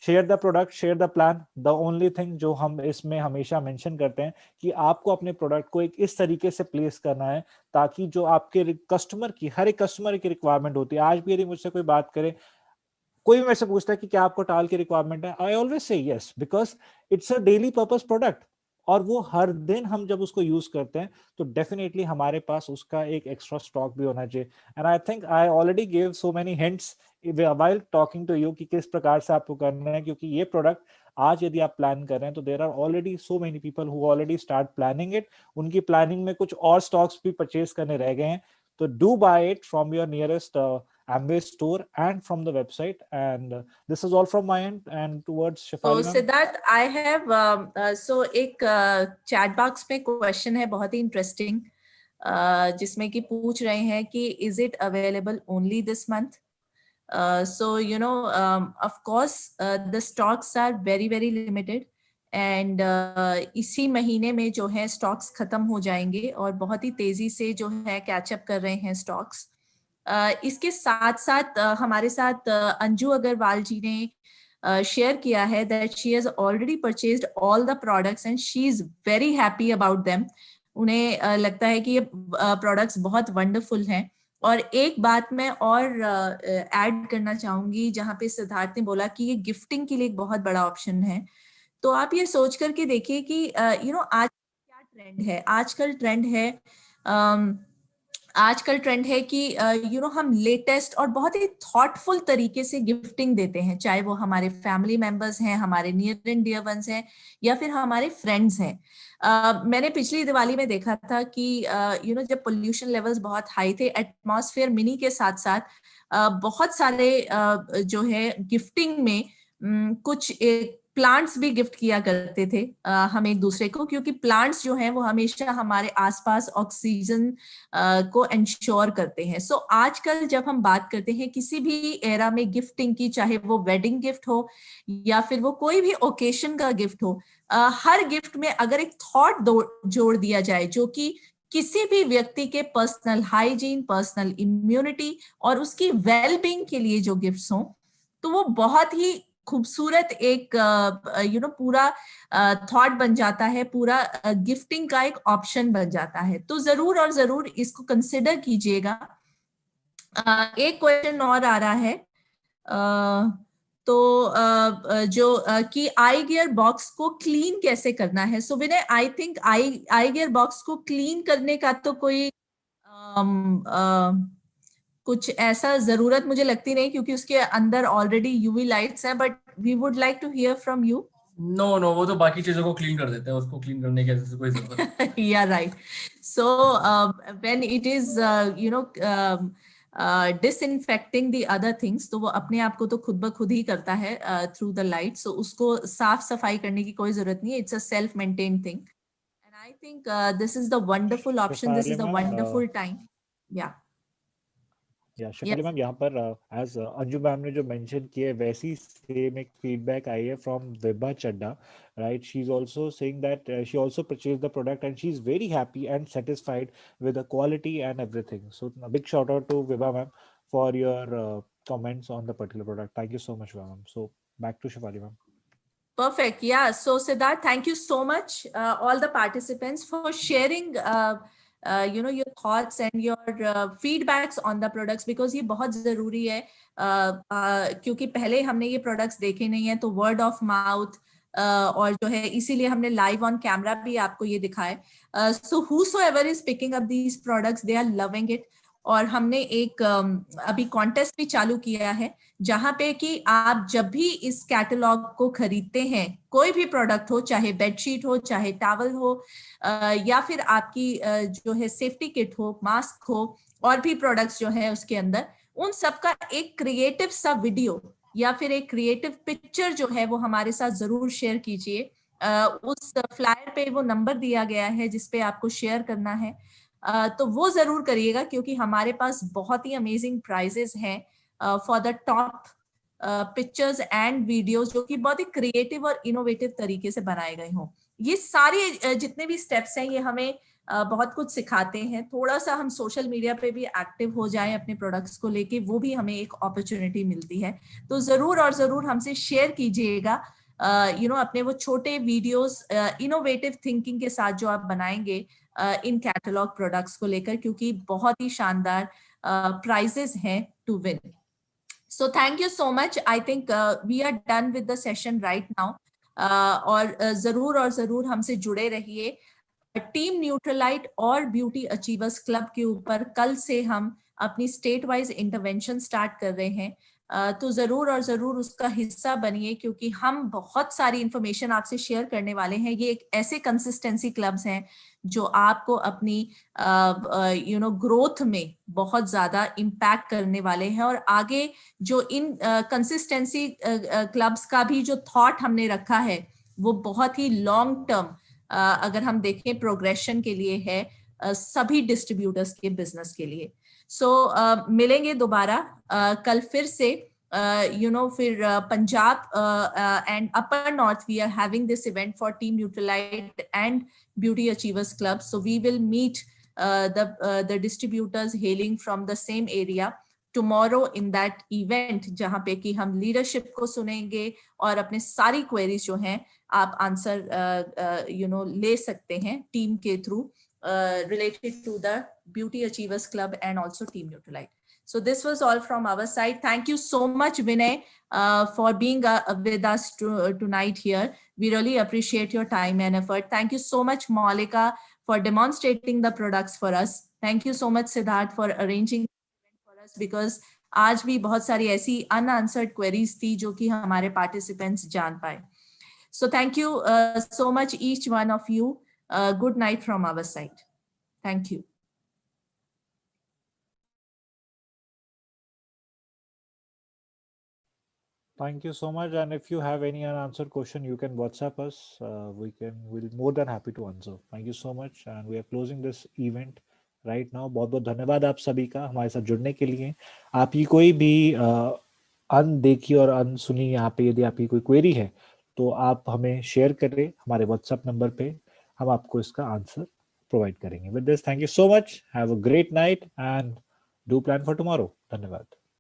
Share the product, share the plan. The only thing जो हम इसमें हमेशा मेंशन करते हैं कि आपको अपने प्रोडक्ट को एक इस तरीके से प्लेस करना है ताकि जो आपके कस्टमर की, हर एक कस्टमर की रिक्वायरमेंट होती है. आज भी यदि मुझसे कोई बात करे, कोई भी मेरे से पूछता है कि क्या आपको टाल की रिक्वायरमेंट है, I always say yes, because it's a daily purpose product. और वो हर दिन हम जब उसको यूज करते हैं तो डेफिनेटली हमारे पास उसका एक एक्स्ट्रा स्टॉक भी होना चाहिए. And I think I already give so many hints while talking to you कि किस प्रकार से आपको करना है, क्योंकि ये प्रोडक्ट आज यदि आप प्लान कर रहे हैं तो there are already so many people who already start planning it. उनकी प्लानिंग में कुछ और स्टॉक्स भी परचेज करने रह गए हैं. तो do buy it from your nearest Amway store and from the website. And this is all from my end. And towards So Shefali ma'am. Siddharth, I have so एक chat box में question है बहुत ही interesting, जिसमें कि पूछ रहे हैं कि is it available only this month? So you know, of course, the stocks are very very limited, and इसी महीने में जो है stocks खत्म हो जाएंगे और बहुत ही तेजी से जो है catch up कर रहे हैं stocks. इसके साथ साथ हमारे साथ अंजू अग्रवाल जी ने शेयर किया है that she has already purchased all the products and she is very happy about them. उन्हें लगता है कि ये products बहुत wonderful हैं. और एक बात मैं और ऐड करना चाहूंगी, जहाँ पे सिद्धार्थ ने बोला कि ये गिफ्टिंग के लिए एक बहुत बड़ा ऑप्शन है. तो आप ये सोच करके देखिए कि यू नो आज क्या ट्रेंड है. आजकल ट्रेंड है कि यू नो हम लेटेस्ट और बहुत ही थॉटफुल तरीके से गिफ्टिंग देते हैं, चाहे वो हमारे फैमिली मेंबर्स हैं, हमारे नियर एंड डियर वंस हैं, या फिर हमारे फ्रेंड्स हैं. मैंने पिछली दिवाली में देखा था कि यू नो जब पोल्यूशन लेवल्स बहुत हाई थे, एटमॉस्फेयर मिनी के साथ साथ बहुत सारे जो है गिफ्टिंग में कुछ प्लांट्स भी गिफ्ट किया करते थे हम एक दूसरे को, क्योंकि प्लांट्स जो हैं वो हमेशा हमारे आसपास ऑक्सीजन को इंश्योर करते हैं. सो आजकल जब हम बात करते हैं किसी भी एरा में गिफ्टिंग की, चाहे वो वेडिंग गिफ्ट हो या फिर वो कोई भी ओकेशन का गिफ्ट हो, हर गिफ्ट में अगर एक थॉट जोड़ दिया जाए जो कि किसी भी व्यक्ति के पर्सनल हाइजीन, पर्सनल इम्यूनिटी और उसकी वेलबींग के लिए जो गिफ्ट्स हों, तो वो बहुत ही खूबसूरत एक यू नो पूरा थॉट बन जाता है, पूरा गिफ्टिंग का एक ऑप्शन बन जाता है. तो जरूर और जरूर इसको कंसिडर कीजिएगा. एक क्वेश्चन और आ रहा है, तो जो कि आई गियर बॉक्स को क्लीन कैसे करना है. So Vinay, I think I gear box को क्लीन करने का तो कोई कुछ ऐसा जरूरत मुझे लगती नहीं, क्योंकि उसके अंदर ऑलरेडी यूवी लाइट्स हैं, but we would like to hear from you. No, वो तो बाकी चीजों को क्लीन कर देते हैं, उसको क्लीन करने की ऐसी कोई जरूरत. या right. So when it is you know disinfecting the other things, तो वो अपने आप को तो खुद ब खुद ही करता है थ्रू द लाइट. सो उसको साफ सफाई करने की कोई जरूरत नहीं है. It's a self maintained thing, and I think this is the wonderful option, this is the wonderful time. या Shefali ma'am, यहाँ पर as अंजू मैम ने जो मेंशन किए वैसी सेम एक फीडबैक आई है from Vibha Chadda, right? She's also saying that she also purchased the product and she's very happy and satisfied with the quality and everything. So a big shout out to Vibha ma'am for your comments on the particular product. Thank you so much, Vibha ma'am. So back to Shefali ma'am. Perfect. Yeah. So Siddharth, thank you so much, all the participants, for sharing you know your thoughts and your feedbacks on the products, because ये बहुत जरूरी है, क्योंकि पहले हमने ये products देखे नहीं है, तो word of mouth और जो है इसीलिए हमने live on camera भी आपको ये दिखाए. So whosoever is picking up these products, they are loving it. और हमने एक अभी कॉन्टेस्ट भी चालू किया है, जहां पे कि आप जब भी इस कैटलॉग को खरीदते हैं, कोई भी प्रोडक्ट हो, चाहे बेडशीट हो, चाहे टॉवल हो, या फिर आपकी जो है सेफ्टी किट हो, मास्क हो, और भी प्रोडक्ट्स जो है उसके अंदर, उन सबका एक क्रिएटिव सा वीडियो या फिर एक क्रिएटिव पिक्चर जो है वो हमारे साथ जरूर शेयर कीजिए. उस फ्लायर पे वो नंबर दिया गया है जिसपे आपको शेयर करना है, तो वो जरूर करिएगा, क्योंकि हमारे पास बहुत ही अमेजिंग प्राइजेस हैं for the top pictures and videos, जो कि बहुत ही क्रिएटिव और इनोवेटिव तरीके से बनाए गए हों. ये सारे जितने भी स्टेप्स हैं ये हमें बहुत कुछ सिखाते हैं. थोड़ा सा हम सोशल मीडिया पे भी एक्टिव हो जाएं अपने प्रोडक्ट्स को लेके, वो भी हमें एक अपॉर्चुनिटी मिलती है. तो जरूर और जरूर हमसे शेयर कीजिएगा यू नो अपने वो छोटे वीडियोस इनोवेटिव थिंकिंग के साथ जो आप बनाएंगे इन कैटलॉग प्रोडक्ट्स को लेकर, क्योंकि बहुत ही शानदार प्राइजेस हैं to win. So thank you so much. I think we are done with the session right now. और जरूर हमसे जुड़े रहिए। टीम न्यूट्रलाइट और ब्यूटी अचीवर्स क्लब के ऊपर कल से हम अपनी स्टेट वाइज इंटरवेंशन स्टार्ट कर रहे हैं, तो जरूर उसका हिस्सा बनिए, क्योंकि हम बहुत सारी इंफॉर्मेशन आपसे शेयर करने वाले हैं। ये एक ऐसे कंसिस्टेंसी क्लब्स हैं जो आपको अपनी ग्रोथ में बहुत ज्यादा इम्पैक्ट करने वाले हैं। और आगे जो इन कंसिस्टेंसी क्लब्स का भी जो थॉट हमने रखा है वो बहुत ही लॉन्ग टर्म, अगर हम देखें प्रोग्रेशन के लिए है, सभी डिस्ट्रीब्यूटर्स के बिजनेस के लिए। सो मिलेंगे दोबारा कल फिर से। फिर Punjab and upper north we are having this event for team Nutrilite and beauty achievers club, so we will meet the distributors hailing from the same area tomorrow in that event, जहां पे कि हम लीडरशिप को सुनेंगे और अपने सारी queries जो हैं आप आंसर ले सकते हैं टीम के through related to the Beauty Achievers Club and also Team Neutralite. So this was all from our side. Thank you so much, Vinay, for being with us tonight here. We really appreciate your time and effort. Thank you so much, Malika, for demonstrating the products for us. Thank you so much, Siddharth, for arranging for us, because आज भी बहुत सारी ऐसी unanswered queries थी जो कि हमारे participants जान पाए. So thank you so much, each one of you. Good night from our side. Thank you. Thank you so much. And if you have any unanswered question, you can WhatsApp us. We'll more than happy to answer. Thank you so much. And we are closing this event right now. बहुत बहुत धन्यवाद आप सभी का हमारे साथ जुड़ने के लिए। आपकी कोई भी अनदेखी और अनसुनी यहाँ पे यदि आपकी कोई क्वेरी है तो आप हमें शेयर करें हमारे व्हाट्सएप नंबर पे, हम आपको इसका आंसर प्रोवाइड करेंगे। With this, thank you so much, have a great night and do plan for tomorrow. धन्यवाद।